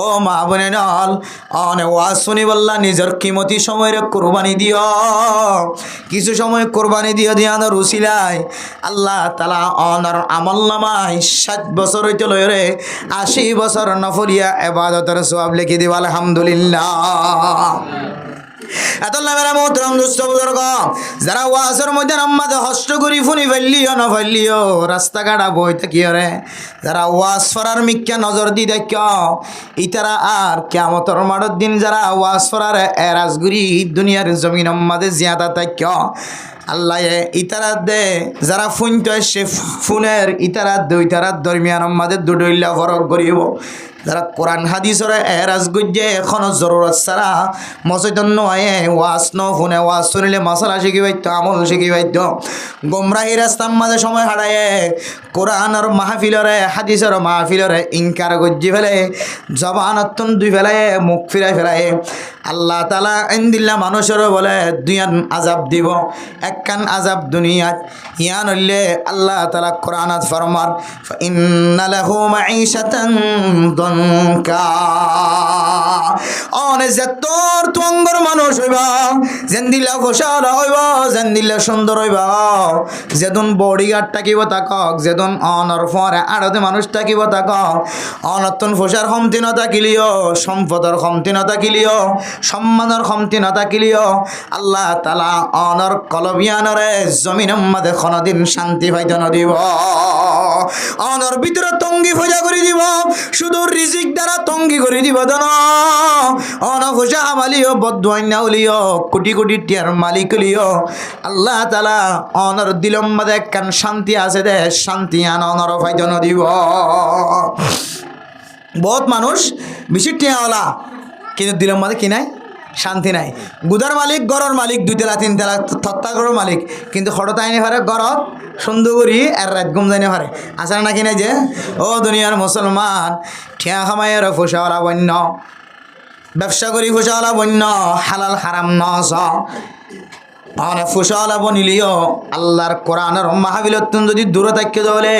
ও মা বোনের অনে ওয়াজ শুনি বললা নিজের কিমতি সময়ের কোরবানি দিও, কিছু সময় কোরবানি দিও দিয়ানোর উসিলায় আল্লাহ তাআলা অনর আমল নামায় 60 বছর হইতে লয়রে 80 বছর নফলিয়া ইবাদতের সওয়াব লিখে দিব আলহামদুলিল্লাহ। এতলা মেরা মোহতরম দোস্ত বুজুর্গ, যারা ওয়াজের মধ্যে নামাজে হস্ত করি ফুনি ফেললিও না ফেললিও রাস্তাঘাটা বই থাকিও রে, যারা ওয়াজ ফরার মিক্কা নজর দি দেখ ইতারা আর কিয়ামতের মাঠের দিন যারা ওয়াজ ফরার এরাজগুরি দুনিয়ার জমিন মাঝে জিয়াদা থাক আল্লাহ ইতারা দে যারা ফোন তো সে ফোনের ইতারা দুইটারার দরমিয়ান মাঝে দুডইল্লা ফরক করিব। যারা কোরআন হাদিসের এরাজ গুজে এখনো জরুরত ছাড়া মসজিদ নয় ওয়াজ ন ফোনে ওয়াজ শুনিলে মশলা শিখি পাইত আমল শিখি পাইত গোমরাহি রাস্তার মাঝে সময় হারায় কোরআনের মাহফিলরে হাদিসের মাহফিলরে ইনকার গজ্জি ফেলে জবানতন দুই ফেলায় মুখ ফিরাই ফেলায় আল্লাহ তাআলা ইন্দিল্লা মানুষেরও বলে দুনিয়াত আযাব দিব, একখান আযাব দুনিয়াত ইয়ান হইলে আল্লাহ তাআলা কোরআনত ফরমান ইন্না লাহু মাঈশাতান দনকা। অনে যে তোর তুঙ্গর মানুষ হইবা জেন্দিল্লা খোসাল হইবা জেন্দিল্লা সুন্দর হইবা যেদুন বডিগার্ড থাকিব তাকক যেদুন অনর ফরে আড়তে মানুষ থাকিব তাকক অনতন ফোসার কমতি না থাকিলিও সম্পদের কমতি না থাকিলিও সম্মানের কমতি না থাকিলিও আল্লাহ তাআলা অনর কলবিয়ানরে জমিনের মাঝে কোনদিন শান্তি পাইতে না দিব, অনর ভিতরে তঙ্গি ফজা করে দিব, শুধু রিজিক দ্বারা তঙ্গি করে দিব দন অনফুসা আমালিও বদওয়াইনা উলিও কোটি কোটি টিয়ার মালিক লিও আল্লাহ তাআলা অনর দিলম মাঝে একখান শান্তি আছে দে শান্তি আন অনর পাইতে না দিব। বহুত মানুষ বেশি টিয়াওয়ালা কিন্তু দিলম মাঝে কি নাই শান্তি নাই, গুদার মালিক গড়র মালিক 2 তলা 3 তলা থত্তা গড়র মালিক কিন্তু খড়তা আইনে পারে গড়ত সুন্দর করি আর রাত ঘুম যাইনে পারে আসলে নাকি নাই যে। ও দুনিয়ার মুসলমান ঠিয়া খামাইয়ের ফুসাওয়ালা বন্য ব্যবসা করি ফুসাওয়ালা বন্য হালাল হারাম নস অনেক ফুসাওয়ালা বনিলিও আল্লাহর কোরআনের মাহফিলতুন যদি দূরে থাকতে দলে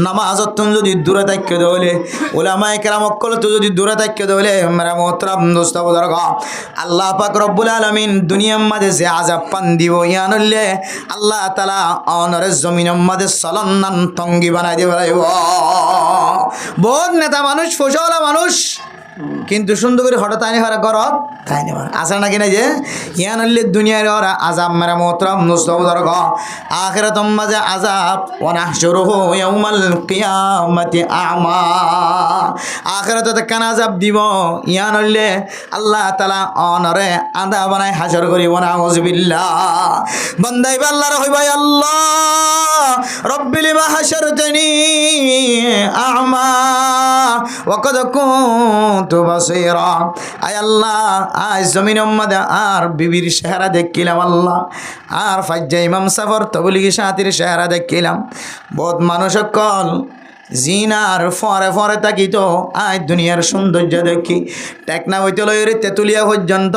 নামাজতুন যদি দূরে থাকতে দলে উলামায়ে কেরাম অকলত যদি দূরে থাকতে দলে মেরা মোহতরম দোস্ত বুজুর্গ আল্লাহ পাক রব্বুল আলামিন দুনিয়ার মাঝে যে আযাব পান দিব ইয়ানলে আল্লাহ তাআলা অনর জমিনের মাঝে চলন্নান তঙ্গি বানাই দিব। বহুত নেতা মানুষ ফুসাওয়ালা মানুষ কিন্তু সুন্দর করে হঠাৎ আইনি হারা ঘরত খাইনি পারে আসে নাকি না যে ইয়ান হইলে দুনিয়ার ওরা আজাব মেরা মোহতরম নুস্তবদর গ আখিরাতম মাঝে আজাব ওয়া নাহশুরুহু ইয়াউমাল কিয়ামাতি আমা আখিরাতে কেন আজাব দিব ইয়ান হইলে আল্লাহ তাআলা অনরে আদা বানাই হাসর করিব না আউযুবিল্লাহ বান্দাই আল্লাহর হইবাই আল্লাহ রব্বি লিমা হাশারতানি আ'মা ওয়া কদ কুনতু বাসীরা আয় আল্লাহ আজ জমিনের মধ্যে আর বিবির চেহারা দেখিলাম আল্লাহ আর ফাজ্জা ইমাম সাফর তবলিগি সাথীর চেহারা দেখিলাম বহুত মানুষ সকল জিনার ফরে ফরে থাকি তো আজ দুনিয়ার সৌন্দর্য দেখি টেকনা হইতে লইরে তেতুলিয়া পর্যন্ত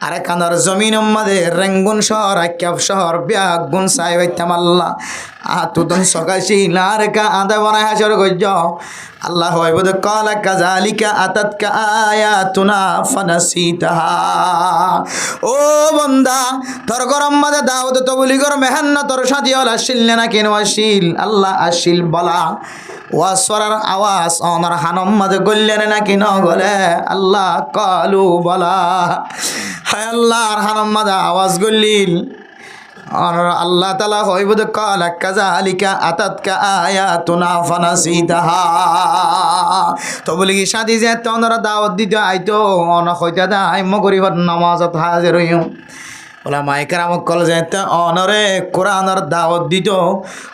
আরে কানার জমিন মাঝে রেঙ্গুন শহর আক্যাব শহর ব্যাগুন সাই হইতাম আল্লাহ তুদন সকাশি নারকা আদা বানায় হাসর গজ্জ আল্লাহ হইবদ কালা কাজালিকা আতাতকা আয়াতুনা ফানাসিতাহা ও বন্দা তোর গরম মাঝে দাওয়াত তবলিগর মেহান্না তোর সাথী হল আসিল না কেন আসিল আল্লাহ আসিল বলা ওয়াসরার আওয়াজ অনার হানম মাঝে গল্লেন নাকি ন গলে আল্লাহ কালু বলা হায় আল্লাহর হানম মাঝে আওয়াজ গল্লিল আর আল্লাহ তাআলা হইবদ কালা কাযালিকা আতাতকা আয়াতুনা ফানাসিতাহা তবলিগি সাথী যে তোমরা দাওয়াত দিতে আইতো অন কইতা দা আইম গরিবত নামাজত হাজির হইম ওলা মাইকারাম কল যেতে অনরে কোরআনের দাওয়াত দিত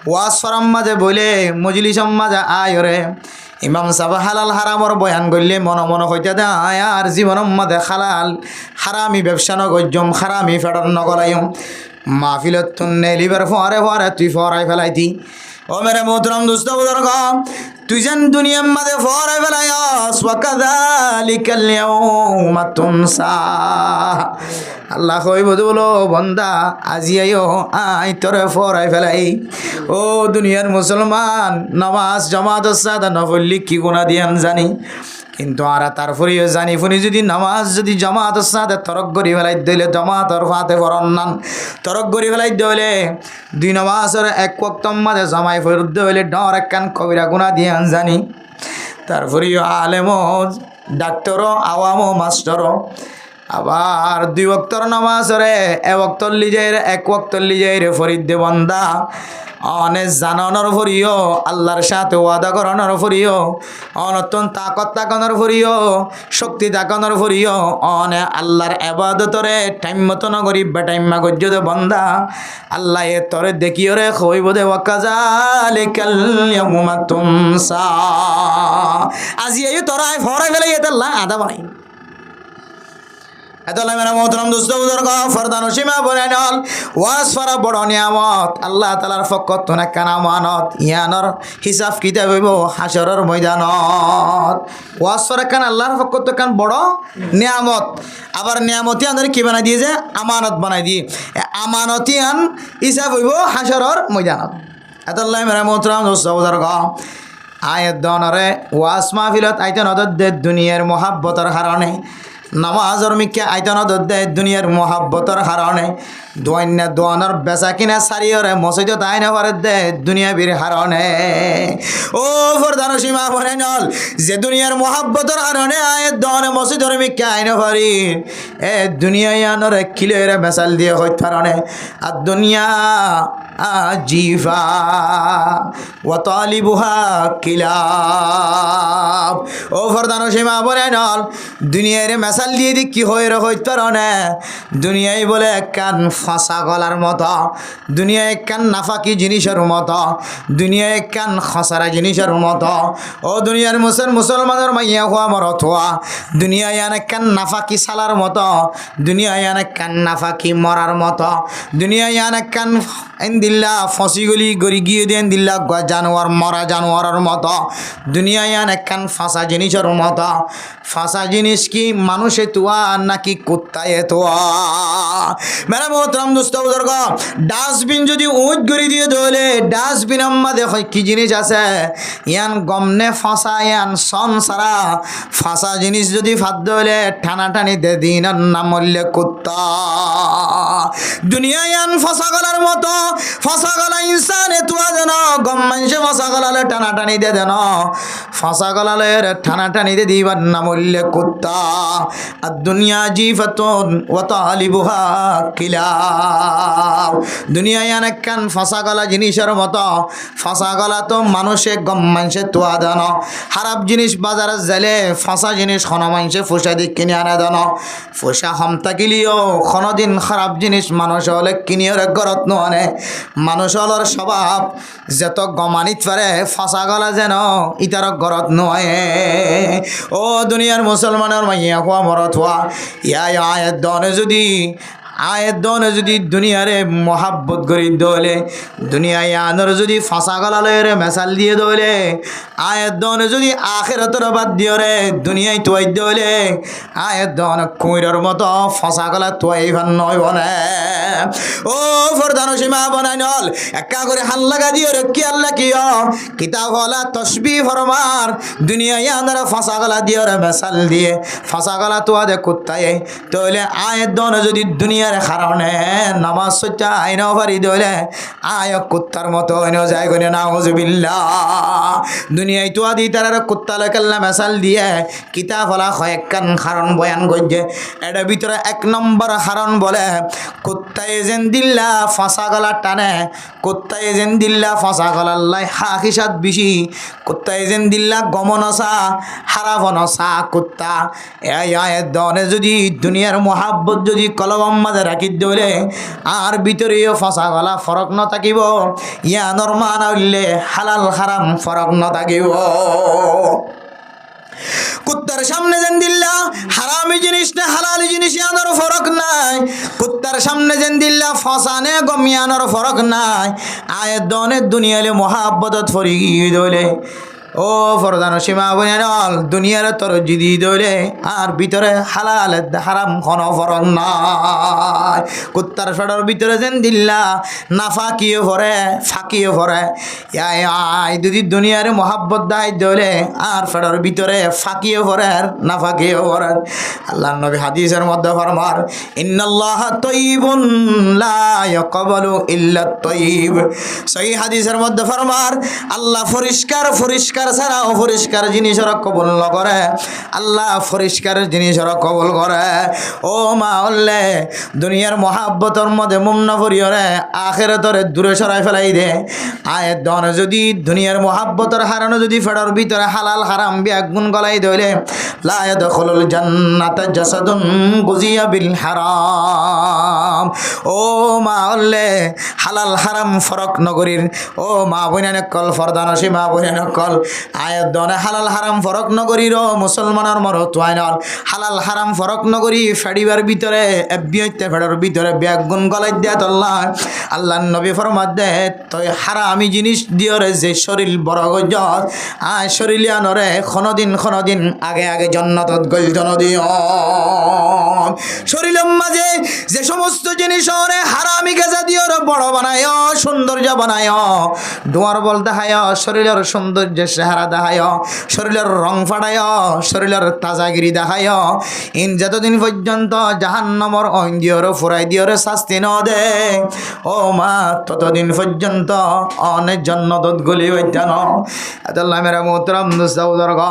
ওয়াজ ফরাম মাঝে বলে মজলিসম মাঝে আয়রে ইমাম সাহেব হালাল হারামর বয়ান করলে মন মন হইতে দেয় আর জীবনম মাঝে হালাল হারামি ব্যবসা নগজম হারামি ফেডর নগলাইম মাহফিলত তুন্নে লিবার ফরে ফরে তুই ফরাই ফেলাইতি ও মেরে মোহতরম দোস্ত বুজুর্গ তুই যেন দুনিয়ার মাঝে ফরাই ফেলাইস ওয়া কাযালিকাল ইয়াউমা তুনসা আল্লাহ কইব বলো বন্দা আজি আইও আই তোরে ফরাই ফেলাই ও দুনিয়ার মুসলমান নামাজ জামাতের সাথে নফলি কি গুনাহ দিয়ান জানি কিন্তু আর তারপরেও জানি ফুনি যদি নামাজ যদি জামাতের সাথে তরক করি ফেলাই দিলে জামাতের ফাতে ফরন্নান তরক করি ফেলাই দিলে দুই নামাজের এক ওয়াক্তম মাঝে জামাই ফেরত দিলে ডর একখান কবিরা গুনাহ দিয়ান জানি তারপরেও আলেমও ডাক্তারও আওয়ামও মাস্টারও আবার দুই ওয়াক্তর নামাজরে এ ওয়াক্তর লিজাইর এক ওয়াক্তর লিজাইর ফরিদ দে বান্দা অনেক জানানোর ফরিও আল্লাহর সাথে ওয়াদা করানোর ফরিও অনতন তাকত তাকানোর ফরিও শক্তি তাকানোর ফরিও অনে আল্লাহর এবাদতরে টাইম মতো নগরি বেটাইম্মা গজ্জদ বন্দা আল্লাহ এ তরে দেখিও রে খইব দে ওয়াকাযালিকাল ইয়াউমা তুনসা আজি এই তোরা ফরাই ফেলে এত আল্লাহ আদা বানাই এতলা মেরা মোহতরম দোস্ত বুজুর্গ ফরদান সীমা বনাইনল ওয়াজ ফরা বড় নিয়ামত আল্লাহ তাআলার পক্ষ থেকে কানা মানত ইয়ানর হিসাব কিতাব হইব হাসরের ময়দানত ওয়াজ ফরা কান আল্লাহর পক্ষ থেকে কান বড় নিয়ামত আবার নিয়ামতি আনরে কি বানাই দিয়ে যে আমানত বানাই দিয়ে আমানতি আন হিসাব হইব হাসরের ময়দানত এতলা মেরা মোহতরম দোস্ত বুজুর্গ আয়াত দনরে ওয়াজ মাহফিলত আইতেন অদদ্দে দুনিয়ার মহাব্বতের কারণে নামাজর মিকে আইতন দে দুনিয়ার মহাব্বতর হারণে দোয়ান্না দোয়ানোর বেচা কিনা সারিয়রে মসজিদ তাই না পারে দে দুনিয়া বীর হারণে ও ফরদান সীমা বনে নল যে দুনিয়ার মহাব্বতর হারণে আয় দোয়ানে মসজিদর মিকে আইন পারি এ দুনিয়া ইয়ানরে কিলেরে বেচাল দিয়ে হইত হারণে আর দুনিয়া আজিফা ওয়া তালিবুহা কিলাব ও ফরদান সীমা বনে নল দুনিয়ারে মেসাল দিয়ে দি কি হয়ে হইত রনে দুনিয়ায় বলে কান ফাঁসা গলার মতো দুনিয়া কান নাফাকি জিনিসের মতো দুনিয়া কান খসারা জিনিসের মতো ও দুনিয়ার মুসলমানের মাইয়া হওয়া মরত হওয়া দুনিয়া ইয়ানে কান নাফাকি সালার মতো দুনিয়া ইয়ানে কান নাফাকি মরার মতো দুনিয়া ইয়ানে কান দিল্লা ফসি গলি গড়ি গিয়ে দেন দিল্লা জানোয়ার মরা জানোয়ারের মতো দুনিয়া ইয়ানে কান ফাঁসা জিনিসের মতো ফাঁসা জিনিস কি মানুষে তোয়া নাকি কুত্তায় তোয়া মেরা মোহতরম দোস্ত বুজুর্গ ডাস্টবিন যদি উঁচ করে দিয়ে ধরলে ডাস্টবিন আম্মা দেখো কি জিনিস আছে ইয়ান গমনে ফাঁসা ইয়ান সন সারা ফাঁসা জিনিস যদি ফাঁদ ধরলে টানাটানি দে দিন নাম মরলে কুত্তা দুনিয়া ইয়ান ফাঁসা গলার মতো ফাঁসা গলা ইনসানে তোয়া যেন গম মানুষে ফাঁসা গলালে টানাটানি দে দেন ফাঁসা গলালের টানাটানিতে দিবার নাম হইলে কুত্তা। আর দুনিয়া জিফাতুন ওয়া তালিবুহা কিলাব। দুনিয়ায় অনেক কান ফাঁসা গলা জিনিসের মতো। ফাঁসা গলা তো মানুষে গম মানুষে তোয়া দেন, খারাপ জিনিস বাজারে যাইলে ফাঁসা জিনিস খন মানুষে ফুসা দিক কিনে আনে দেন। ফুসা হম থাকিলেও কোনোদিন খারাপ জিনিস মানুষ হলে কিনিয়রে গরত আনে। মানুষ হলর স্বভাব যত গমানিত পারে ফাঁসা গলা যেন ইতার গরত নয়। ও দুনিয়ার মুসলমানের মাইয়া হওয়া মরত হওয়া ইয়া আয়ের দনে যদি দুনিয়ারে মহাব্বত করি দলে, দুনিয়ায় আনর যদি ফাঁসা গলালে মেসাল দিয়ে দলে, আয়ের দনে যদি আখেরাতের বাদ দিয়ে রে দুনিয়ায় তোয়াই দলে, আয়ের দন কুইরের মতো ফাঁসা গলা তোয়াই ভান নয় বনে। ও ফরদানো সীমা বনাই নল একা করে হাল লাগা দিয়ে রে কি আল্লাহ কি কিতাব হলা তসবি ফরমার দুনিয়ায় আনর ফাঁসা গলা দিয়ে রে মেসাল দিয়ে ফাঁসা গলা তোয়া দে কুত্তায় তোলে। আয়ের দনে যদি দুনিয়া কারণে নামাজ সচ্চা আইন পারি দলে আয় কুত্তার মতো আইন যায় করে নাউজুবিল্লাহ। দুনিয়ায় তো আদি তার কুত্তা লেখাল্লা মেসাল দিয়ে কিতাব হলা কয়েকখান কারণ বয়ান করছে। এটার ভিতরে 1 নম্বর কারণ বলে কুত্তায় যেন দিল্লা ফাঁসা গলা টানে, কুত্তায় যেন দিল্লা ফাঁসা গলাল্লাই হাকিসাত বেশি, কুত্তায় যেন দিল্লা গমনসা হারাফনসা কুত্তা। এই আয়ের দনে যদি দুনিয়ার মহাব্বত যদি কলম মাঝে রাখি দলে আর ভিতরেও ফাঁসা গলা ফরক ন থাকিব, ইয়া নরমান হইলে হালাল হারাম ফরক ন থাকিব। কুত্তার সামনে যেন দিল্লা হারামি জিনিস না হালালি জিনিস আনার ফরক নাই, কুত্তার সামনে যেন দিল্লা ফসানে গমিয়ানোর ফরক নাই। আয়ের দনে দুনিয়ালে মহাব্বতত ফরি দলে। ও ফরদান সীমা বনিয়াল দুনিয়ার তোর জিদি দলে আর ভিতরে হালাল হারাম কোন ফরক নাই। কুত্তার ফেডর ভিতরে যেন দিল্লা নাফাকিও ভরে ফাঁকিও ভরে। আই যদি দুনিয়ার মহাব্বত দায় দলে আর ফেডর ভিতরে ফাঁকিও ভরে আর নাফাকিও ভরে। আল্লাহ নবী হাদিসের মধ্যে ফরমার ইন্নাল্লাহ তাইয়িবুন লা ইয়াকবালু ইল্লা তাইয়িব। সহিহ হাদিসের মধ্যে ফরমার আল্লাহ পরিষ্কার ছাড়া অপরিষ্কার জিনিসের কবুল ন করে, আল্লাহ পরিষ্কার জিনিসের কবুল করে। ও মা হল্লে দুনিয়ার মহাব্বতর মধ্যে মুমনা ভরিয়রে আখেরাতরে দূরে সরাই ফেলাই দে। আয়ের দনে যদি দুনিয়ার মহাব্বতর হারানো যদি ফেডার ভিতরে হালাল হারাম বিয়াগুন গলাই দইলে লা ইয়াদখুলুল জান্নাতা জাসাদুন গুজিয়া বিল হারাম। ও মা হল্লে হালাল হারাম ফরক নগরীর ও মা বইনানে কল ফরদানসী মা বইনানে কল আয়ের দনে হালাল হারাম ফরক নগরীর মুসলমানের মরত ওয়াইনল হালাল হারাম ফরক নগরী ফেডিবার ভিতরে এবিয়তে ফেডার ভিতরে ব্যাগুন গলাই দেয়া তল্লাহ। আল্লাহ নবী ফরমাত দে তই হারামি জিনিস দিয়রে যে শরীর বড় গজত আয় শরীলিয়ানরে কোনদিন আগে জান্নাতত গল জন দিও। শরীরের মাঝে যে সমস্ত জিনিস ওরে হারামি গেজা দিয়র বড় বানায় সৌন্দর্য বানায় ডোয়ার বল দেখায় শরীরের সৌন্দর্য চেহারা দেখায় শরীরের রং ফাড়ায় শরীরের তাজাগিরি দেখায় ইন যতদিন পর্যন্ত জাহান্নামর অইন দিয়রে ফুরাই দিয়রে শাস্তি ন দে ও মা ততদিন পর্যন্ত অনেক জান্নাতত গলি হইতান। আল্লাহ মেরা মোহতরম দোস্তাউদর গ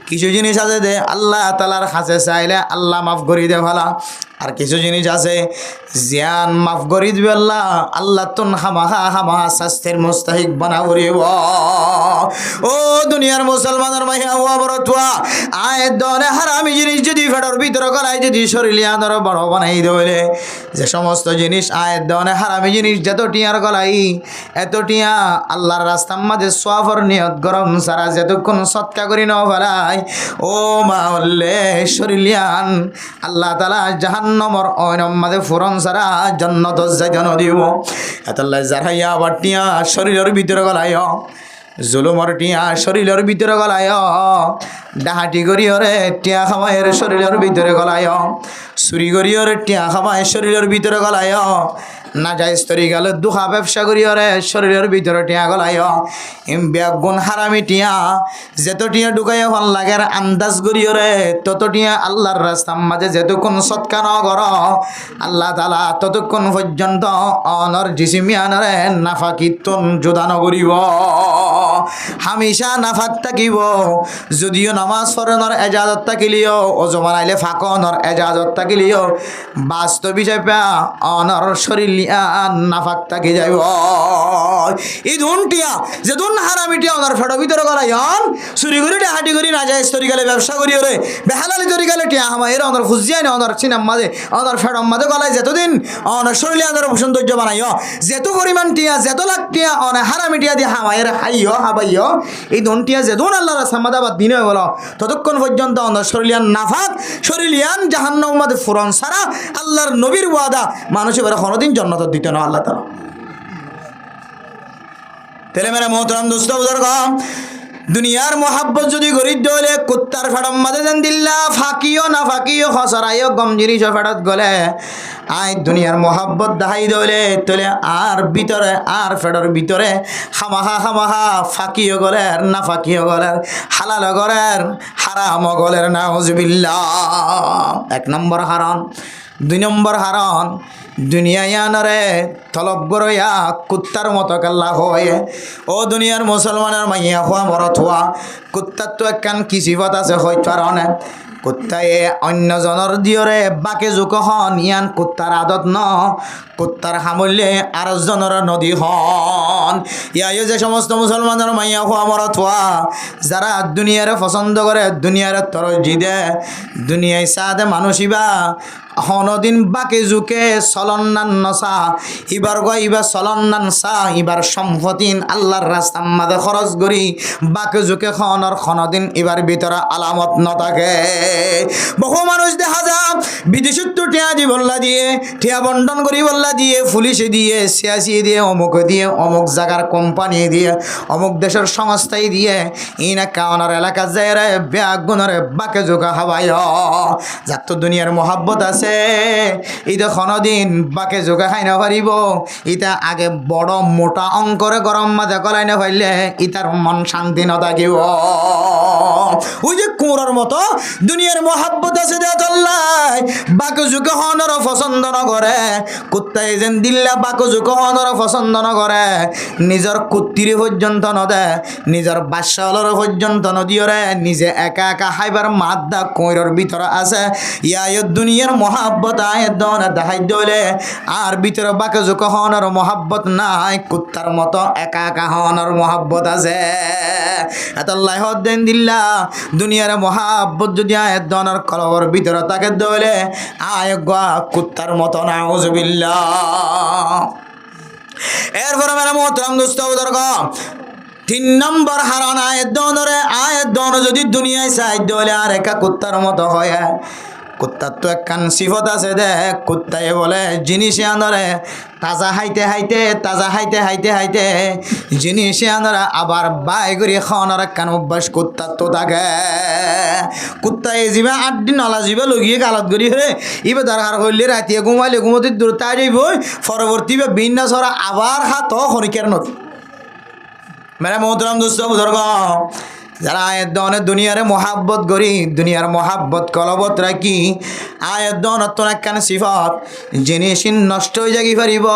কিছু জিনিস আছে দে আল্লাহ তাআলার কাছে চাইলে আল্লাহ মাফ করে দে ভালা, আর কিছু জিনিস আছে জিয়ান মাফ করি দিবে আল্লাহ তুন হামাহা শাস্তির মুস্তাহিক বানা করিব। ও দুনিয়ার মুসলমানের মাইয়া ও বড়তুয়া আয় দনে হারামি জিনিস যদি ফেডর ভিতরে গলায় যদি শরীলিয়া ধর বড় বানাই দেবে যে সমস্ত জিনিস আয় দনে হারামি জিনিস যত টিয়ার গলাই এত টিয়া আল্লাহর রাস্তার মাঝে সোয়াফর নিয়ত গরম সারা যেতক্ষণ সৎকা করি ন ফেলাই ও মা হল্লে শরীলিয়ান আল্লাহ তাআলা জাহান্নামর অয়নম মাঝে ফুরন সারা জান্নাত যাইতে ন দিব। এতল্লা যারাইয়া আবার টিয়া শরীরের ভিতরে গলায় জুলুমর টিয়া শরীরের ভিতরে গলায় ডাহাটি করিয়রে টিয়া খামায়ের শরীরের ভিতরে গলায় চুরি করিয়রে টিয়া খামায় শরীরের ভিতরে গলায় না যাই স্তরি গেল দুহা ব্যবসা করি ওরে শরীরের ভিতরে টিয়া গলাই বেগুন হারামি টিয়া যেত টিয়া ঢুকাইয়া ভাল লাগে আন্দাজ করি ওরে তত টিয়া আল্লাহর রাস্তার মাঝে যেতক্ষণ সৎকা ন কর আল্লাহ তালা ততক্ষণ পর্যন্ত অনর জিসিমিয়ানরে নাফা কীর্তন যোদান করিব হামেশা নাফাক থাকিব যদিও নামাজ পড়ানোর এজাজত থাকিলিও অজু বানাইলে ফাঁকনের এজাজত থাকিলিও বাস্তব হিসাবে অনর শরীর নাফাক থাকি যাইব এই ধুনটিয়া যে ধুন হারামিটিয়া অনর ফেটো ভিতরে গলাইন চুরি করি হাঁটি করি না যায় স্তরি গেলে ব্যবসা করি ওরে বেহালালি তরি গেলে টিয়া হামা এর অনর খুঁজিয়াই না অনর চিনাম মাঝে অনর ফেটম মাঝে গলায় যেতদিন অনর শরীরে অনর সৌন্দর্য বানাইও যেত পরিমাণ টিয়া যেত লাখ টিয়া অনেক হারামিটিয়া দিয়ে হামায়ের হাইও হাবাইও এই ধনটিয়া যে ধন আল্লাহ সামাদাবাদ দিনে হয়ে গেল ততক্ষণ পর্যন্ত অনর শরীলিয়ান নাফাক শরীলিয়ান জাহান্নাম মাঝে ফুরন সারা আল্লাহর নবীর ওয়াদা মানুষের বেড়া কোনোদিন জন্নত দিতে না আল্লাহ তাআলা তেলে মেরে মোহতরম দোস্ত বুজুর্গ দুনিয়ার মোহাব্বত যদি গরিব হলে কুত্তার ফেটম মাঝে যেন দিল্লা ফাঁকিও না ফাঁকিও খসরাইও গম জিনিস ফেটত গলে আয় দুনিয়ার মোহাব্বত দাহাই দলে তোলে আর ভিতরে আর ফেটর ভিতরে হামাহা ফাঁকিও গলের না ফাঁকিও গলের হালাল গলের হারাম গলের নাউজুবিল্লাহ এক নম্বর হারাম দুই নম্বর হারাম দুনিয়ায় আনরে তলব গরয়া কুত্তার মতো কাল্লা হয়ে ও দুনিয়ার মুসলমানের মাইয়া হওয়া মরত হওয়া কুত্তার তো একখান কি সিফত আছে হয়তো আর অনেক কুত্তায়ে অন্যজনের দিয়রে বাকে জোক হন ইয়ান কুত্তার আদত ন কুত্তার হামলে আর জনের নদী হন ইয়াই যে সমস্ত মুসলমানের মাইয়া হওয়া মরত হওয়া যারা দুনিয়ারে পছন্দ করে দুনিয়ারে তরজি দে দুনিয়ায় সাদে মানুষিবা হনদিন বাকে জুকে চলন্নান নসা ইবার ইবার চলন্নান সা ইবার সম্পতিন আল্লাহর রাস্তার মাঝে খরচ করি বাকে জুকে খনর খনদিন ইবার ভিতরে আলামত নথাকে বহু মানুষ দেখা যা বিদেশত তো টিয়া দি বল্লা দিয়ে টিয়া বন্টন করি বল্লা দিয়ে পুলিশে দিয়ে সিয়াসি দিয়ে অমুক জায়গার কোম্পানি দিয়ে অমুক দেশের সংস্থায় দিয়ে ইনা কাওনার এলাকা যায় রে ব্যাগুনরে বাকে জোকা হাওয়ায় যার তো দুনিয়ার মোহাব্বত আছে ইটা কোনদিন বাকে জোগা খাই না পারিব ইটা আগে বড় মোটা অঙ্করে গরম মাঝে গলাই না পাইলে ইটার মন শান্তি না থাকিব ওই যে কুঁড়ার মতো দুনিয়ার মোহাব্বত আছে দেয় বাকে জোগা হনর পছন্দ ন করে কুত্তাই যেন দিল্লা বাকে জোগা হনর পছন্দ ন করে নিজের কুত্তিরে পর্যন্ত নদে নিজের বাদশাহর পর্যন্ত নদীরে নিজে একা একা হাইবার মাদ্দা কইরর ভিতরে আছে ইয়া দুনিয়ার মোহাব্বত আয়ের দন দেখাই দলে আর ভিতরে বাকে জোক হওয়ার মোহাব্বত নাই কুত্তার মতো একা একা হওয়ার মোহাব্বত আছে এতল্লাই হদ্দেন দিল্লা দুনিয়ার মোহাব্বত যদি আয়ের দনের কলবর ভিতরে তাকে দলে আয় গা কুত্তার মতো নাউজুবিল্লাহ এরপরে মেরা মোহতরম দোস্ত বুজুর্গ তিন নম্বর হারান আয়ের দন যদি দুনিয়ায় চাই দলে আর একা কুত্তার মতো হয় কুত্তার তো একখান সিফত আছে দে কুত্তায় বলে জিনিসে আনরে তাজা হাইতে হাইতে জিনিসে আনরা আবার বাই করি খাওয়ানোর একখান অভ্যাস কুত্তার তো থাকে কুত্তায় যাবে 8 দিন নলা যাবে লগিয়ে গালত করি হে ইবে দরকার করলে রাতিয়ে ঘুমাইলে ঘুমতি দূর তাই যাইব পরবর্তী বিন্যাস ওরা আবার হাত খনিকের নদী মেরা মোহতরম দোস্ত বুজুর্গ যারা আয়ের দনে দুনিয়ারে মোহাব্বত করি দুনিয়ার মোহাব্বত কলবত রাখি আয়ের দনত একখান সিফত জিনিস নষ্ট হয়ে যাগি পারিব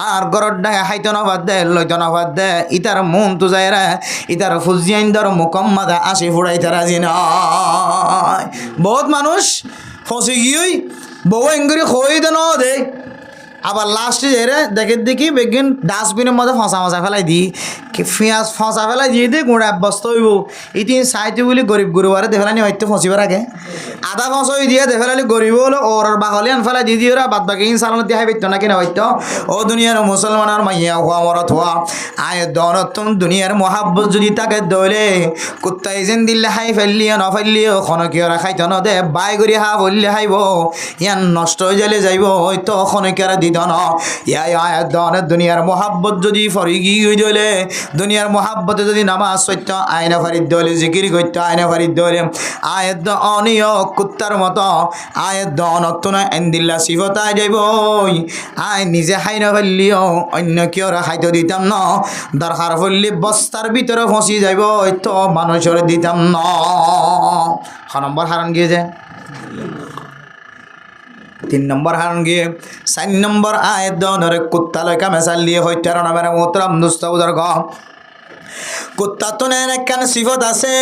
আর গরর ডাঙে হাইতে নবাদ দে লইতে নবাদ দে ইতার মন তো যায় রে ইতার ফুজিয়াইন দর মুকম্মাদা আসি ফুড়াইতে রাজি নয় বহুত মানুষ ফসে গিয়েই বউ এঙ্গুরি খই দে ন দে আবার লাস্টে যেরে দেখি বেগিন ডাস্টবিনের মধ্যে ফসা ফেলাই দিই কি পেঁয়াজ ফসা ফেলাই দিয়ে দিই গুঁড়া বস্ত হইব ইতিন সাইতে বলি গরিব গুরুবারে দেখলানি হয়তো ফসিবার আগে আধা ফসই দিয়ে দেখলালি গরিব হলো ওর বাহলি আন ফেলাই দিয়ে ওরা বাদ বাকি ইনসালান দিয়ে হাইতো না কিনা হয়তো ও দুনিয়ার মুসলমানের মাইয়া হওয়া মরত হওয়া আয় দরতন দুনিয়ার মহাব্বত যদি তাকে দলে কুত্তাই যেন দিল্লে হাই ফেললিও ন ফেললিও খনকিয়রা খাইতো ন দে বাই করি হা বললে হাইব ইয়ান নষ্ট হয়ে যাইলে যাইব হয়তো খনকিয়রা দিত না ইয়াই আয়াত দনে দুনিয়ার মোহাব্বত যদি ফরিগি হই দলে দুনিয়ার মোহাব্বতে যদি নামাজ সত্য আয়না ফারিদ দলে জিকির করত আয়না ফারিদ দলে আয়াত অনিয় কুত্তার মতো আয়াত দনত্তন এন্দিল্লা সিফতায় যাইব আয় নিজে খাইনা ফেললিও অন্য কেউ খাইতে দিতাম না দরকার পড়লে বস্তার ভিতরে ফসি যাইব তো মানুষের দিতাম না নম্বর হারান গিয়েছে 3 নম্বর হারান গিয়ে 4 নম্বর আয়াত দনরে কুত্তা লইকা মেসাল দিয়ে হইতার নামের মোহতরম দুস্তাবুদার গ কুত্তা তো নেন একখান সিফত আছে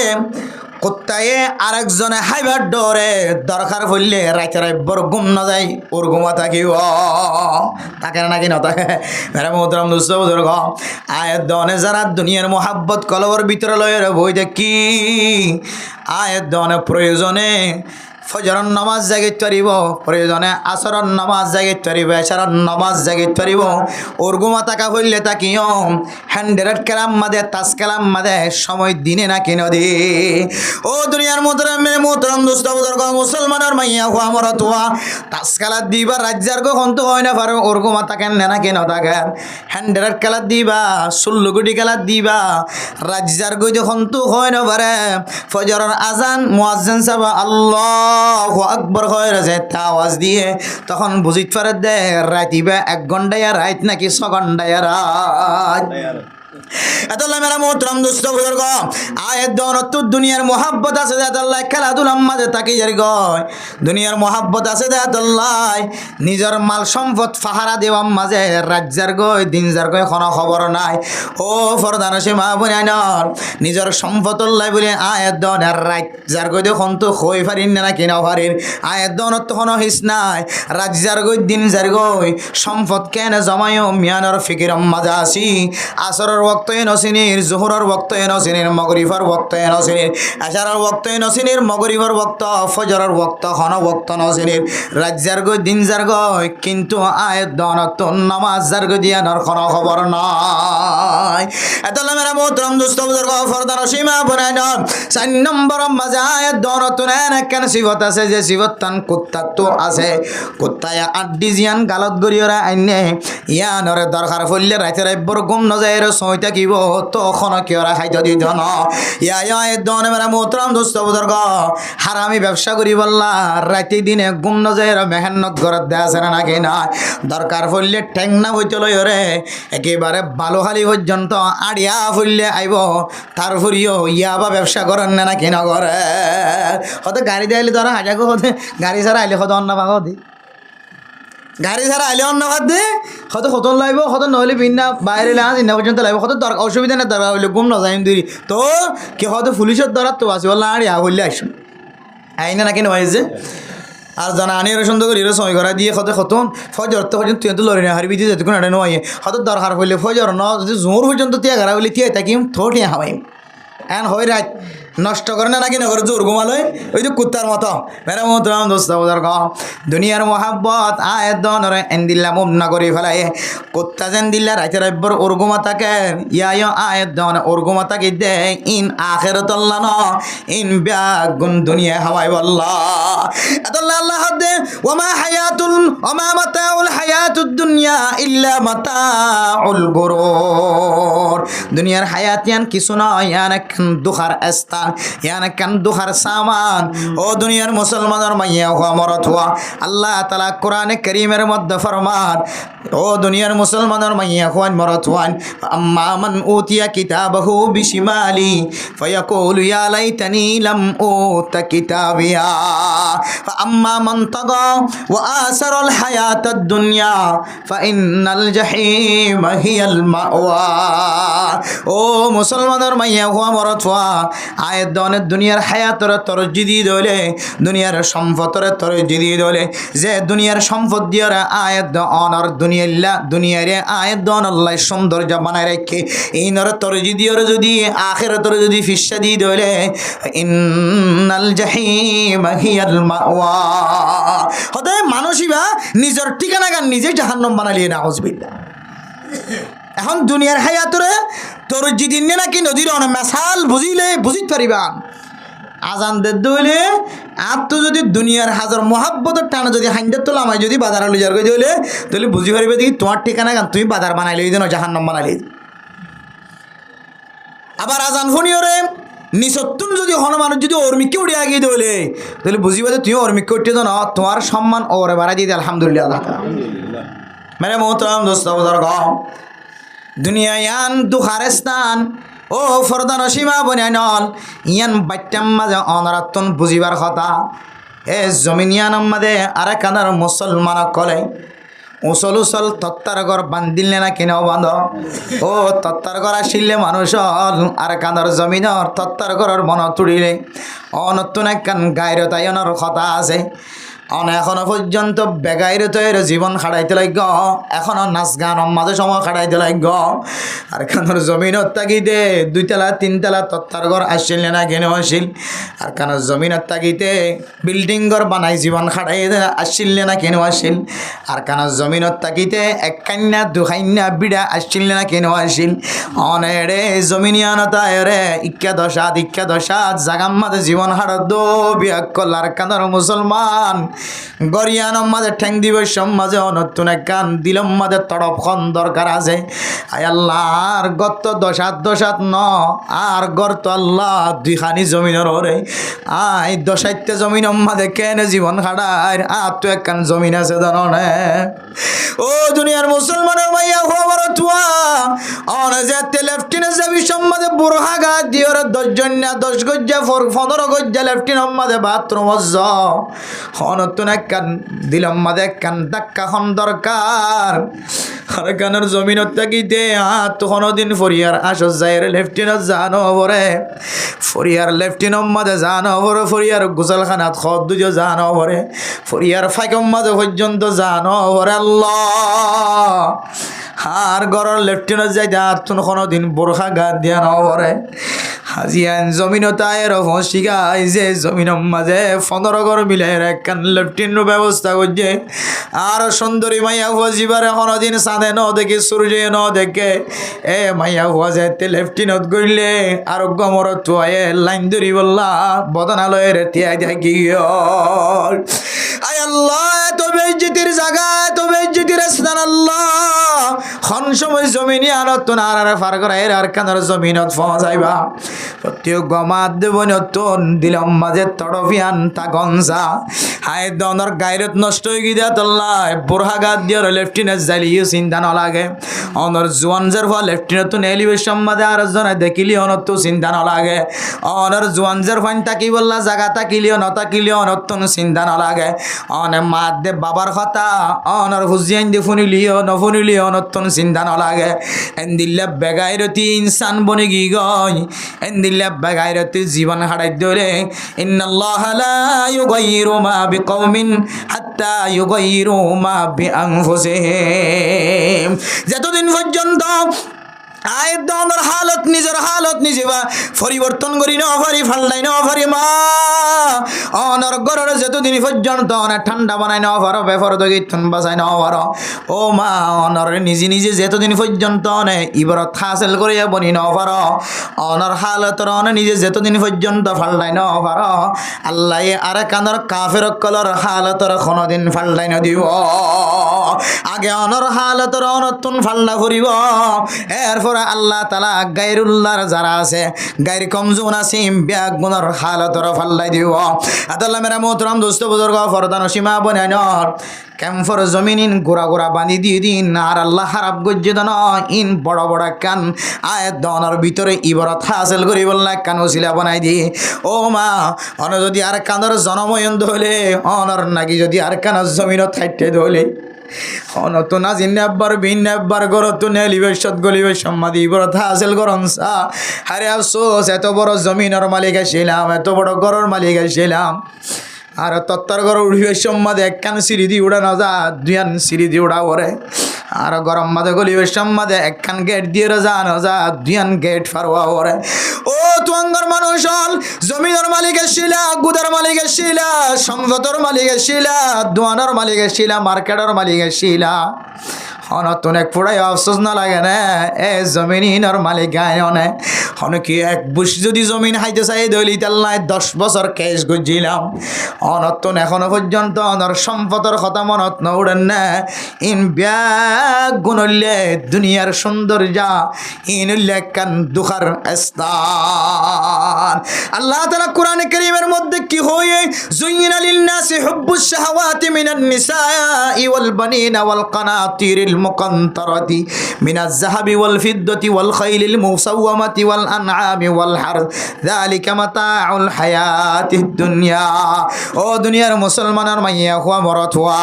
কুত্তায় আরেকজনে হাইবার ডরে দরকার পড়লে রাইতে রাইবর ঘুম না যায় ওর ঘুমা থাকিব তাকে নাকি না থাকে মেরা মোহতরম দুস্তাবুদার গ আয়াত দনে যারা দুনিয়ার মোহাব্বত কলবর ভিতরে লয়ের বই দেখি আয়াত দনে প্রয়োজনে ফজরন নামাজ জাগিত পারিব প্রয়োজনে আসরন নামাজ জাগিত পারিব এশারন নামাজ জাগিত পারিব ওর ঘুমা থাকা হইলে তাকিও হ্যান্ডেরেট কালাম মাদে তাস কালাম মাদে সময় দিনে না কিন দি ও দুনিয়ার মোহতরম দোস্ত বুজুর্গ মুসলমানের মাইয়া হুয়া মরত হুয়া তাস কালাত দিবা রাজ্যার কখন তো হয় না পারে ওর ঘুমা থাকেন না কিন থাকেন হ্যান্ডেরেট কালাত দিবা ষোল্লগুটি কালাত দিবা রাজ্যার গই যখন তো হয় না পারে ফজরের আজান মুয়াজ্জিন সাহেব আল্লাহ আকবর হয়ে রয়েছে তা আওয়াজ দিয়ে তখন বুঝিত পারে দে রাতিবা 1 ঘন্টায় রাত নাকি 6 ঘন্টায় রাত এতলা মেরা মোহতরম দোস্ত বুজুর্গ আয়াত দনত দুনিয়ার মোহাব্বত আছে দেয়াল্লাহ খেলাধুলা মাঝে তাকি যারি গয় দুনিয়ার মোহাব্বত আছে দেয়াল্লাহ নিজের মাল সম্পদ ফাহারা দেওয়ার মাঝে রাজ্যার গয় দিনজার গয় কোনো খবর নাই ও ফরদান সীমা বনাইনর নিজের সম্পদ লাই বলে আয়াত দন আর রাজ্যার গয় দেখুন তো হই পারিন না কিনা পারিন আয়াত দনত তো কোনো হিস নাই রাজ্যার গয় দিনজার গয় সম্পদ কেন জমায় মিয়ানর ফিকির মাঝে আসি আসরের वक्त नसीनिर जोहर वक्त नसीनिर मगरिबर वक्त नसीनिर एशार वक्त नसीनिर मगरिबर वक्त फजर वक्त खन वक्त नसीनिर राज्यर गो दिन जार गय किन्तु आयत दनत नामाज जार गो दिया नर खन खबर नाय एतला मेरा मोहतरम दोस्त बुजुर्ग फरदान सीमा बनाइन 4 नम्बर मजा आयत दनत ने केन सिफत আছে যে सिफत तान कुत्ता तो আছে कुत्ताया आड्डी जियान गालत गरियरा आइने या नरे दरकार फुलले राते राइबर घुम न যায় রে সইতা কিব তখন কেরা খাইতে দিত না ইয়া দনে মেরা মোহতরম দোস্ত বুজুর্গ হারামি ব্যবসা করি বললা রাতে দিনে ঘুম ন যায় রে মেহনত করে দেছে না নাকি না দরকার পড়লে ঠ্যাং না হইতে লয় রে একেবারে ভালো খালি পর্যন্ত আড়িয়া ফুললে আইব তারপরিও ইয়াবা ব্যবসা করেন না নাকি না করে হতে গাড়ি দিলে ধরা হাজাগো হতে গাড়ি ছাড়া আইলে হতে অন্য ভাগ দি গাড়ি ছাড়া আইলে অন্য ভাত দে কত কতন লাগবে কত নহলে বিনা বাইরে আজ ইনা পর্যন্ত লাগবে কত দরকার অসুবিধা নেই দরকার হইলে ঘুম না যাইম দুই তো কি হয়তো পুলিশের দ্বারা তো আছে বললাম আর ইয়া হইলে আসুন আইনা নাকি নয় আর জানা আনি সুন্দর করে সময় করা দিয়ে কত কতন ফজর তো পর্যন্ত তুই তো লড়ি না হারবি দিয়ে যেতক্ষণ এটা নয় কত দরকার হইলে ফজর ন যদি জোর পর্যন্ত তিয়া ঘরা হইলে তিয়া তাকিম থোটিয়া হাওয়াইম এন হই রাত নষ্ট করে না নাকি নগর জোর ঘুমালয় ওই যে কুত্তার মতো মেরা মোহতরম দোস্ত বুজুর্গ দুনিয়ার মোহাব্বত আয়াত দনরে এন্দিল্লা মুম না করে ফেলায় কুত্তা যেন দিল্লা রাইতে রাইবর ওর ঘুমা থাকে ইয়া আয়াত দন ওর ঘুমা থাকে দে ইন আখিরাত আল্লাহ ন ইন বিয়াগুন দুনিয়া হাওয়াই বল্লাহ আল্লাহ আল্লাহ দে ওমা হায়াতুল ওমা মাতাউল হায়াতুদ দুনিয়া ইল্লা মাতাউল গুরুর দুনিয়ার হায়াতিয়ান কিছু নয় ইয়ান দুখার স্থান यानी कन दुखर सामान ओ दुनियार मुसलमानर मैया हुआ मरत हुआ अल्लाह ताला कुरान करीमेर मध्य फरमान ओ दुनियार मुसलमानर मैया हुआ मरत हुआ अम्मा मन ऊतिया किताबहु बिशिमाली फयकुलु या लैतनी लम ऊत किताबिया अम्मा मन तगा व आसर अल हयात दुनिया फइन्नल जहीम हियल मावा ओ मुसलमानर मैया हुआ मरत हुआ आयत दने दुनियार हायातर तरज्जी দিয়ে দলে দুনিয়ার সম্পদের तरज्जी দিয়ে দলে যে দুনিয়ার সম্পদ দিয়ে আয়াত অনর দুনিয়ারে আয়াত দন আল্লাহ সৌন্দর্য বানায় রাখে এই নর तरज्जी দিয়ে যদি আখিরাতের যদি ফিসা দিয়ে দলে ইন্নাল জাহিম হিয়াল মাওয়া হতে মানুষইবা নিজের ঠিকানা গান নিজে জাহান্নাম বানালিয়ে না হুজবিল্লাহ এখন দুনিয়ার হায়াতরে তোর জিদিন নাকি নদীর অনেক মেশাল বুঝিলে বুঝিতে পারিবা আজান দে দইলে আর তো যদি দুনিয়ার হাজার মহাব্বতের টানা যদি হাইন্দার তো লামাই যদি বাজার আলু যার করে দিলে তাহলে বুঝি পারিবে দেখি তোমার ঠিকানা গান তুমি বাজার বানাইলে ওই দিন জাহান্নাম বানাইলে। আবার আজান ফোনিও রে নিঃসত্তুন যদি হনুমানের যদি অর্মিককে উড়িয়ে গিয়ে দিলে তাহলে বুঝিবে যে তুমি অর্মিককে উঠিয়ে দাও না তোমার সম্মান ওরে বাড়াই দিয়ে আলহামদুলিল্লাহ। মেরে মোহতরম দোস্ত বুজুর্গ দুনিয়া ইয়ান দুখারেস্তান ও ফরদান সীমা বনাইনল ইয়ান বাচ্চাম মাঝে অনরাত্তন বুঝিবার কথা এ জমিনিয়ান মাঝে আরে কানার মুসলমান কলে উসল উসল তত্তার ঘর বান্ধিলে না কেন বাঁধ ও তত্তার ঘর আসিলে মানুষ আর কানার জমিনর তত্তার ঘরের মন তুড়িলে অনতুন একখান গায়ের তাইনের কথা আছে এখনো পর্যন্ত বেগাইরতের জীবন খাড়াইতে লাগ এখনো নাচ গান মাঝে সময় খাড়াইতে লাগ আর কানোর জমিনত তাগিতে 2 তলা 3 তলা তত্তার ঘর আসছিল না কেন আসিল আর কানোর জমিনত তাগিতে বিল্ডিং ঘর বানাই জীবন খাড়াই আসছিল না কেন আসিল আর কানোর জমিনত তাগিতে 1 কান্না 2 কান্না বিড়া আসছিল না কেন আসিল অনেরে জমিনিয়ানতা রে ইক্কা দশাত জাগাম মাঝে জীবন হাড় দো বিয়া কলার কানোর মুসলমান গরিয়ান মাঝে ঠ্যাং দিব সমাজে নতুন এক গান দিলম মাঝে তড়পখন দরকার আছে আয় আল্লাহর গত দশাত ন আর গর্ত আল্লাহ 2 খানি জমিনের ওরে আয় দশাইতে জমিন মাঝে কেন জীবন খাড়ায় আর তো একখান জমিন আছে জানে ও দুনিয়ার মুসলমানের ভাইয়া খবর তুয়া অনে যেতে লেফটিনে যাবি সমাজে বুড়হা গা দিওর 10 জন না 10 গজ্জা 15 গজ্জা লেফটিন মাঝে বাথরুম নতুন একখান দিলম মাঝে একখান ধাক্কা খন দরকার আর কানের জমিনত থাকিতে তো কোনোদিন ফরিয়ার আসস যায় লেফটিনত জানো বরে ফরিয়ার লেফটিনত মাঝে জানো বরে ফরিয়ার গোসলখানাত খদ দুজো জানো বরে ফরিয়ার ফাইকম মাঝে পর্যন্ত জানো বরে আল্লাহ আর গরর লেফটিনত যাইতে আর তো কোনোদিন বোরখা গা দিয়া নবরে হাজিয়ান জমিনতায়ের শিখাই যে জমিনের মাঝে 15 ঘর মিলে একখান লেফটিনের ব্যবস্থা করছে আর সুন্দরী মাইয়া হুয়া জীবার কোনোদিন চাঁদে ন দেখে সূর্যে ন দেখে এ মাইয়া হুয়া যেতে লেফটিনত গইলে আর গমর তুয়ে লাইন ধরি বললা বদনালয়ের তিয়াই দেখি আয় আল্লাহ এত বেজ্জতির জায়গা এত বেজ্জতির স্থান আল্লাহ খন সময় জমিনি আনত আর ফার করাই আর কানার জমিনত যাইবা প্রত্যেক গমাত দেব নতুন দিলম মাঝে তড়ফিয়ান তা গঞ্জা হায় দনর গাইরত নষ্ট হয়ে গিয়ে তল্লাহ বোরহা গাদ দিয়ে লেফটিনেন্ট যাইলিও চিন্তা ন লাগে অনর জোয়ান যার ফল লেফটিনেন্ট তো এলিভেশন মাঝে আর জনে দেখিলি অনত তো চিন্তা ন লাগে অনর জোয়ান যার ফাইন তাকি বললা জায়গা তাকিলিও নতাকিলিও অনতন চিন্তা ন লাগে অনে মাত দে বাবার কথা অনর হুজিয়ান দে ফুনিলিও নফুনিলিও অনতন চিন্তা ন লাগে এন্দিল্লা বেগাইরতি ইনসান বনে গি গই এন্দিল্লা বেগাইরতি জীবন হারাই দলে ইন্নাল্লাহ লা ইউগাইরু মা বিকওমিন হাত্তা ইউগাইরু মা বিআনফুসিহিম যতদিন পর্যন্ত আয়দনের হালত নিজের হালত নিজে বা পরিবর্তন করি না পারি ফাল্লাই না পারি মা অনর গরর যতদিন পর্যন্ত অনেক ঠান্ডা বানাই না পারো বেফর দগিতন বাঁচাই না পারো ও মা অনর নিজে নিজে যতদিন পর্যন্ত অনে ইবরত হাসিল করিয়া বনি না পারো অনর হালতর অনে নিজে যতদিন পর্যন্ত ফাল্লাই না পারো আল্লাহ আর কানর কাফের কলর হালতর কোনোদিন ফাল্লাই না দিব আগে অনর হালতর অনতুন ফাল্লা করিব এরপর আল্লাহ তালা গায়রুল্লাহর যারা আছে গায়র কমজোর আছে ব্যাগ গুণর হালতর ফাল্লাই দিব আদাল্লাহ মেরা মোহতরম দোস্ত বুজুর্গ ফরদান সীমা বনাইনর ক্যাম্পর জমিন গোড়া গোড়া বাঁধি দিয়ে দিন আর আল্লাহ হারাব গজ্জেদন ইন বড় বড় কান আয়াত দনের ভিতরে ইবরত হাসিল করি বললা কান ওসিলা বানাই দি ও মা অন যদি আর কানর জনময়ন ধলে অনর নাকি যদি আর কানর জমিনত থাইতে ধলে নতুন আজিন আব্বার ভিন্ন আব্বার গরত নেলিবেশত গলিবে সম্মাদি বড় হাসিল করনসা আরে আফসোস এত বড় জমিনের মালিক ছিলাম এত বড় ঘরের মালিক ছিলাম আর তত্তর ঘর উড়িবে সম্মাদে একখান সিঁড়ি দিয়ে উড়া না যা 2 সিঁড়ি দিয়ে উড়া পরে আর গরম মাঝে গলিবে সম্মাদে একখান গেট দিয়ে যা না যা 2 গেট ফারওয়া পরে ও তুয়াঙ্গর মানুষ হল জমিনের মালিকের শিলা গুদার মালিকের শিলা সম্পদর মালিকের শিলা দোয়ানোর মালিকের শিলা মার্কেটের মালিকের শিলা নতুন এক ফুড়াই আফসোস না লাগে না এ জমিনের মালিক গায়নে হনকি এক বুশ যদি জমিন হাইতে চাই দলি তাল্লায় 10 বছর কেস গজিলাম অনতন এখনো পর্যন্ত অনর সম্পদের কথা মনত নউড়েন না ইন ব্যাগ গুনলে দুনিয়ার সৌন্দর্য ইনুল্লে কান দুখার স্থান আল্লাহ তাআলা কোরআনে কারীমের মধ্যে কি হয়ে যুইনা লিন-নাসি হুব্বুশ শাহাওয়াতি মিনান নিসাই ওয়াল বানিনা ওয়াল কানাতিরিল মুকান্তারাতি মিনাজ যাহাবি ওয়াল ফিদ্দাতি ওয়াল খাইলিল মুসাওয়ামাতি ওয়াল আনআমি ওয়াল হারথ যালিকা মাতাউল হায়াতিদ দুনিয়া ও দুনিয়ার মুসলমানের মাইয়া হুয়া মরত হুয়া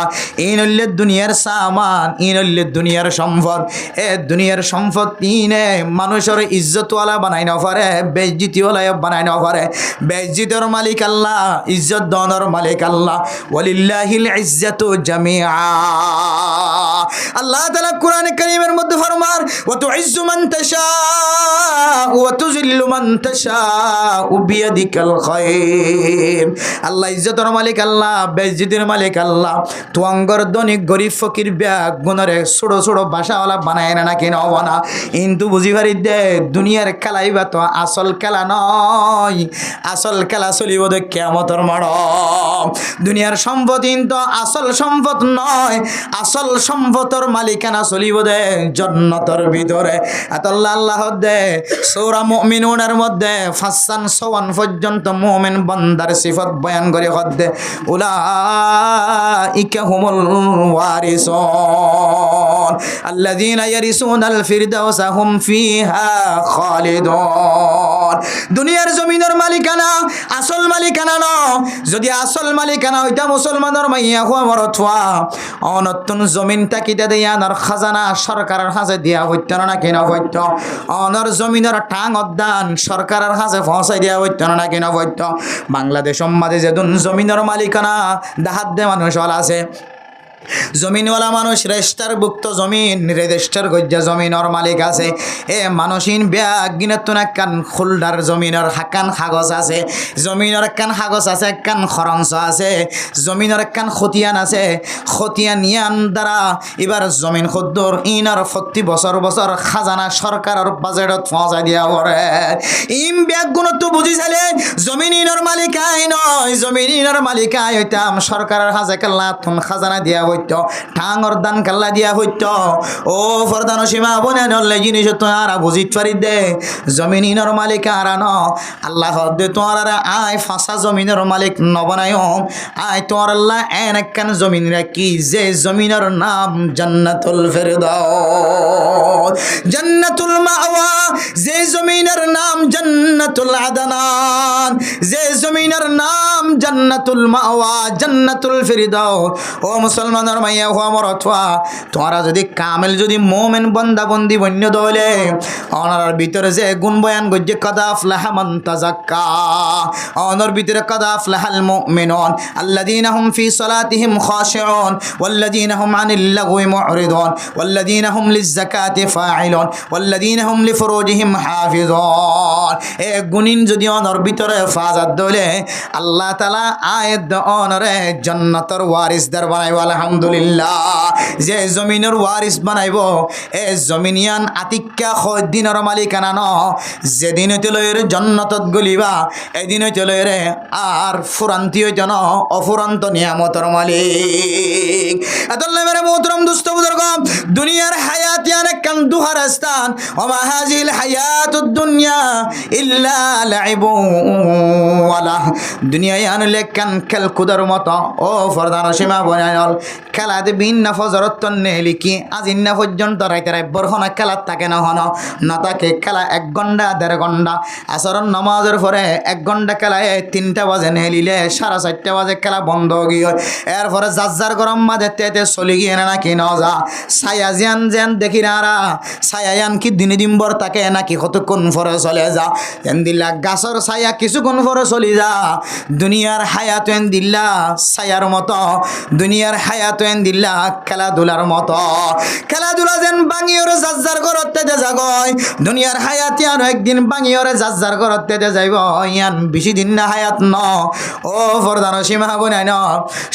ইনুল্লে দুনিয়ার সামান ইনুল্লে দুনিয়ার সম্পদ এ দুনিয়ার সম্পদ ইনে মানুষের ইজ্জতওয়ালা বানাই না পারে বেইজ্জতিওয়ালা বানাই না পারে বেইজ্জতের মালিক আল্লাহ ইজ্জত দনের মালিক আল্লাহ ওয়ালিল্লাহিল ইজ্জাতু জামিআ আল্লাহ তাআলা কোরআনে কারীমের মধ্যে ফরমান ওয়া তুইজ্জু মান তাশা ওয়া তুযিল্লু মান তাশা বিয়াদিকাল খায়র আল্লাহ ইজ্জতের মালিক আল্লাহ বেইজ্জতের মালিক আল্লাহ তুয়াঙ্গর দনিক গরিব ফকির ব্যাগ গুনরে ছোট ছোট ভাষাওয়ালা বানায় না কেন না কিন্তু বুঝি পারি দে দুনিয়ার খেলাইবা তো আসল খেলা নয় আসল খেলা চলিব দে কিয়ামতের মাঠ দুনিয়ার সম্পদ তো আসল সম্পদ নয় আসল সম্পদের মালিকানা চলিব দে জান্নাতের ভিতরে আল্লাহ আল্লাহ দে সূরা মুমিনুনের মধ্যে 5 পর্যন্ত মুমিন বান্দার সিফাত বয়ান করে হদ্দে উলাইকা হুমুল ওয়ারিসুন আল্লাযীনা ইয়ারিসুনাল ফিরদাউসা হুম ফিহা খালিদুন দুনিয়ার জমিনের মালিকানা আসল মালিকানা ন যদি আসল মালিকানা হইতা মুসলমানের মাইয়া হুয়া মরথুয়া অনতুন জমিন তাকিতে দেয়ানার খাজানা সরকারের হাতে দিয়া হইত না কেন হইত অনর জমিনের টাং অদান সরকারের হাতে পৌঁছাই দিয়া হইত না কেন হইত বাংলাদেশ মাঝে যেদিন জমিনের মালিকানা দাহাত দে মানুষ আছে জমিনওয়ালা মানুষ রেজিস্টারভুক্ত জমিন রেজিস্টার গজ্জা জমিনের মালিক আছে এ মানুষিন ব্যাগ গিনতুন একখান খুলদার জমিনের হাকান কাগজ আছে জমিনের একখান কাগজ আছে একখান খরঞ্চ আছে জমিনের একখান খতিয়ান আছে খতিয়ান ইয়ান দ্বারা এবার জমিন খুদ্দর ইনার প্রতি বছর বছর খাজানা সরকারের বাজেটত পৌঁছাই দিয়া পড়ে ইম ব্যাগগুলো তো বুঝি চাইলে জমিন ইনার মালিকাই নয় জমিন ইনার মালিকাই হইতাম সরকারের হাজে কাল্লা তুন খাজানা দিয়া ঠাঙর দান কাল্লা দিয়া হইত ও ফরদান সীমা বনে নলে জিনিস তোরা বুঝিত পারি দে জমিনের মালিক আর ন আল্লাহ দে তোর আয় ফাঁসা জমিনের মালিক নবনায় আয় তোর আল্লাহ এন একখান জমিন রাখি যে জমিনের নাম জান্নাতুল ফিরদাউস জান্নাতুল মাওয়া যে জমিনের নাম জান্নাতুল আদনান যে জমিনের নাম জান্নাতুল মাওয়া জান্নাতুল ফিরদাউস ও মুসলমান মাইয়া হুয়া মরথুয়া তোরা যদি কামেল যদি মোমেন বন্দা বন্দি বন্য দলে অনার ভিতরে যে গুণ বয়ান গজ্জে কাদা আফলাহা মান তাযাক্কা অনার ভিতরে কাদা আফলাহাল মুমিনুন আল্লাযীনা হুম ফি সালাতিহিম খাশিউন ওয়াল্লাযীনা হুম আনিল লাগওয়ি মুরিদুন ওয়াল্লাযীনা হুম লিয-যাকাতি ফাঈলুন ওয়াল্লাযীনা হুম লিফুরুজিহিম হাফিজুন এ গুণিন যদি অনার ভিতরে ফাজাত দলে আল্লাহ তাআলা আয়াত অনরে জান্নাতের ওয়ারিসদার বানাইব আলহামদুলিল্লাহ যে জমিনের ওয়ারিস বানাইব এ জমিনিয়ান আতিক্কা দিনের মালিকানা ন যেদিন লয়ের জান্নাতত গলিবা এদিন লয়ের আর ফুরান্তি হইত ন অফুরন্ত নিয়ামতের মালিক আল্লাহ মেরে মোহতরম দোস্ত বুজুর্গ দুনিয়ার হায়াত ইয়ান কান দুহার স্থান ওমা হাজিল হায়াতুদ দুনিয়া ইল্লা লাইবু ওয়ালা দুনিয়া ইয়ান লেকান খেল কুদার মতো ও ফরদান সীমা বনায়ল খেলাতে ভিন্ন ফজরত নেলি কি আজ ইন্না পর্যন্ত রাইতে রাই বরহনা খেলা থাকে না হন না তাকে খেলা 1 ঘন্টা 1.5 ঘন্টা আসরের নামাজের পরে 1 ঘন্টা খেলায় 3টা বাজে নেলিলে 4:30 বাজে খেলা বন্ধ গিয়ে এরপরে যার গরম মাঝে তেতে চলি গিয়ে না কি না যা ছায়া যেন যেন দেখি না ছায়ায়ান কি দিনে দিনভর থাকে নাকি কতক্ষণ পরে চলে যা এন দিল্লা গাছর ছায়া কিছুক্ষণ পরে চলি যা দুনিয়ার হায়াত এন দিল্লা ছায়ার মতো দুনিয়ার হায়াত এন দিল্লা খেলাধুলার মতো খেলাধুলা যেন বাঙিয়রে যার ঘরতে যাগয় দুনিয়ার হায়াত আর একদিন বাঙিয়রে যার ঘরতে যাইব ইয়ান বেশি দিন না হায়াত ন ও ফরদান সীমা বনাই ন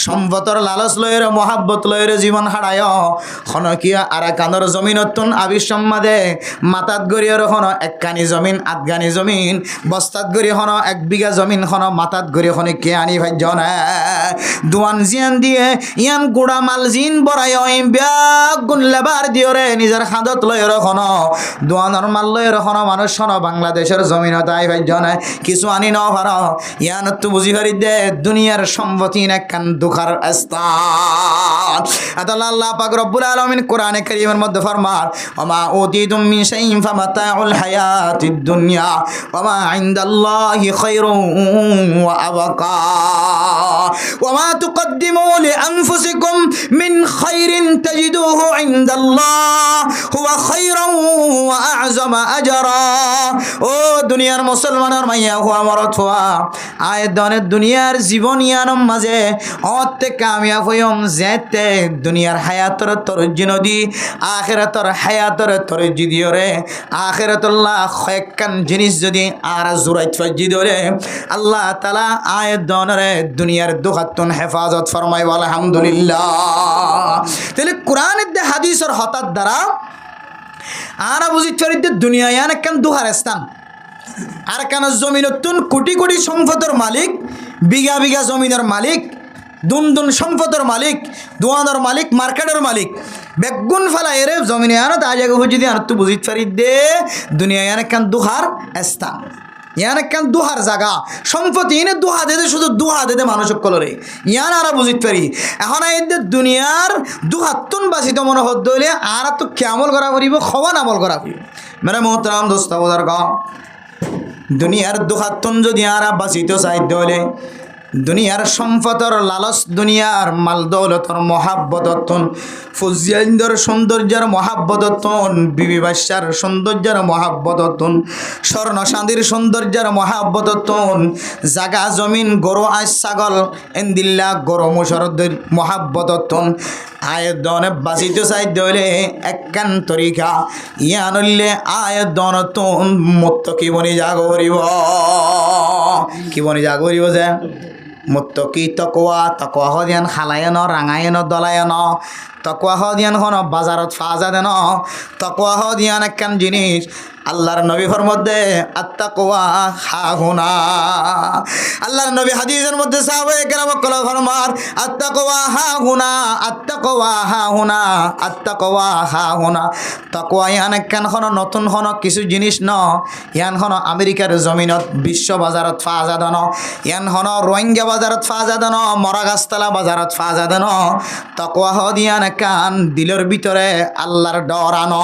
সম্পদর লালচ লয়ের মহাব্বত লয়ের জীবন হারায় খনকিয়া আর কানর জমিনতুন আবিসম্মাদে মাতাত গড়িয়ে হনো একখানি জমিন আধগানি জমিন বস্তাত গড়ি হনো 1 বিঘা জমিন হনো মাতাত গড়ি হনে কে আনি ভাইজন দুয়ান জিয়ান দিয়ে ইয়ান গুড়া মাল জিন বড়াই ব্যাগ গুণ লেবার দিওরে নিজের হাতত লয় হনো দুয়ানোর মাল লয় হনো মানুষ হনো বাংলাদেশের জমিন তাই ভাইজন কিছু আনি ন ভার ইয়ান তো বুঝি হারি দে দুনিয়ার সম্পত্তি একখান দুঃখার স্থান আল্লাহ পাক রব্বুল আলামিন কোরআনে কারীমের মধ্যে ফরমান ওমা উতিতুম মিন শাইইন ফামাতাউল হায়াতিদ দুনিয়া ওমা ইনদাল্লাহি খায়রুন ওয়া আবকা ওমা তুকদ্দিমু লিআনফুসিকুম মিন খায়রিন তাজিদুহু ইনদাল্লাহ হুয়া খায়রুন ওয়া আ'যামা আজরা ও দুনিয়ার মুসলমানের মাইয়া হুয়া মরত হুয়া আয়দনের দুনিয়ার জীবন ইয়ানম মাঝে অতে কামিয়াব হইম যেতে দুনিয়ার হায়াতর তরজ্জি নদী আখিরাতর হায়াতর তরজ্জি দিওরে আখিরাতুল্লাহ কয়েকখান জিনিস যদি আর জুরাইত ফাজি ধরে আল্লাহ তাআলা আয়দনরে দুনিয়ার দুখাতুন হেফাজত ফরমাই আলহামদুলিল্লাহ তাহলে কোরআনের দে হাদিসের হঠাৎ দ্বারা আরা বুঝি চরিত্র দুনিয়া ইয়ান একখান দুহার স্থান আর কেন জমিনতুন কোটি কোটি সম্পদের মালিক বিঘা বিঘা জমিনের মালিক দুন দুন সম্পদের মালিক দোয়ানোর মালিক মার্কেটের মালিক বেগুন ফেলা এরে জমিনে আনো তা জায়গা হয়ে যদি আর তো বুঝিতে পারি দে দুনিয়া ইয়ান একখান দুহার স্থান ইয়ান একখান দুহার জায়গা সম্পত্তি এনে দুহা দে শুধু দুহা দে মানুষ কলরে ইয়ান আর বুঝিতে পারি এখন এই দুনিয়ার দুহাতুন বাসিত মনে হত দইলে আর তো কেমল করা করিব খবর আমল করা করিব মেরে মোহতারাম দোস্ত বোঝার গ দুনিয়ার দুহাতুন যদি আর বাসিত চাইতে হলে দুনিয়ার সম্পদর লালস দুনিয়ার মাল দৌলতর মহাব্বতন ফুজিয়াইন্দর সৌন্দর্যের মহাব্বতন বিবি বাদশার সৌন্দর্যের মহাব্বতন স্বর্ণ চাঁদির সৌন্দর্যের মহাব্বতন জাগা জমিন গরু আজ ছাগল এন্দিল্লা গরু মুসরদের মহাব্বতন আয়দনে বাঁচিত চাইতে হলে একখান তরিকা ইয়ানলে আয়দনতন মত কি বনি জাগ করিব কি বনি জাগ করিব যে মুত্তকি তকোয়া হদিয়ান খালায়ন রাঙায়ন দলায়ন তকোয়া হদিয়ান হন বাজারত ফাজা দেন তকোয়া হদিয়ান একখান জিনিস আল্লাহর নবীর মধ্যে আত্তাকওয়া হাহুনা আল্লাহর নবী হাদিসের মধ্যে সাহাবায়ে কেরাম কল ফরমার আত্তাকওয়া হাহুনা আত্তাকওয়া হাহুনা আত্তাকওয়া হাহুনা তাকওয়া ইয়ান একখান হন নতুন হন কিছু জিনিস ন ইয়ান হন আমেরিকার জমিনত বিশ্ব বাজারত ফাজা দেন ইয়ান হন রোহিঙ্গা বাজারত ফাজা দেন মরাগাছতলা বাজারত ফাজা দেন তাকওয়া হদিয়ান একখান দিলের ভিতরে আল্লাহর ডর আনো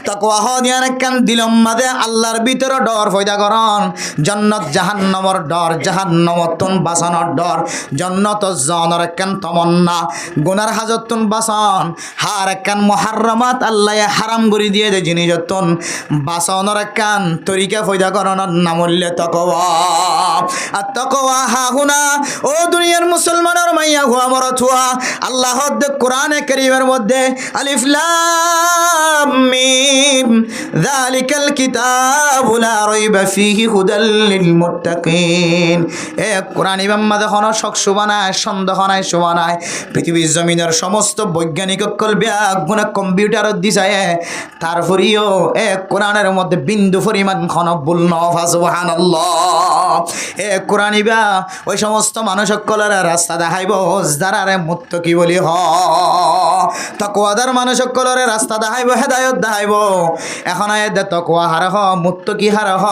তাকওয়া হদিয়ান একখান দিলম মাঝে আল্লাহর ভিতরে ডর পয়দা করন জান্নাত জাহান্নামর ডর জাহান্নামতন বাঁচানোর ডর জান্নাত জানার একখান তমন্না গুনার হাজতন বাঁচান হার একখান মুহাররামাত আল্লাহ হারাম করে দিয়ে দে জিনিসতন বাঁচানোর একখান তরিকা পয়দা করনের নাম হইলে তাকওয়া আর তাকওয়া হাহুনা ও দুনিয়ার মুসলমানের মাইয়া হুয়া মরত হুয়া আল্লাহ কোরআনে কারীমের মধ্যে আলিফ লাম মিম যালিকাল কিতাবু লা রাইবা ফীহি হুদাল লিল মুত্তাকিন এ কোরআন ইমাম্মা দেখোন শক শোভানায় সন্দেহ নাই শোভানায় পৃথিবীর জমিনের সমস্ত বৈজ্ঞানিক অকল ব্যাগুণ কম্পিউটারত দিছায় তারপরেও এ কোরআনের মধ্যে বিন্দু পরিমাণ খন ভুল নফা সুবহানাল্লাহ এ কোরআন ইবা ওই সমস্ত মানুষ সকলের রাস্তা দেখাইব যারারে মুত্তাকি বলি হ তাকওয়াদার মানুষ সকলের রাস্তা দেখাইব হেদায়েত দেখাইব এখন আয়াত তাকওয়া হার হ মুত্তাকি হার হ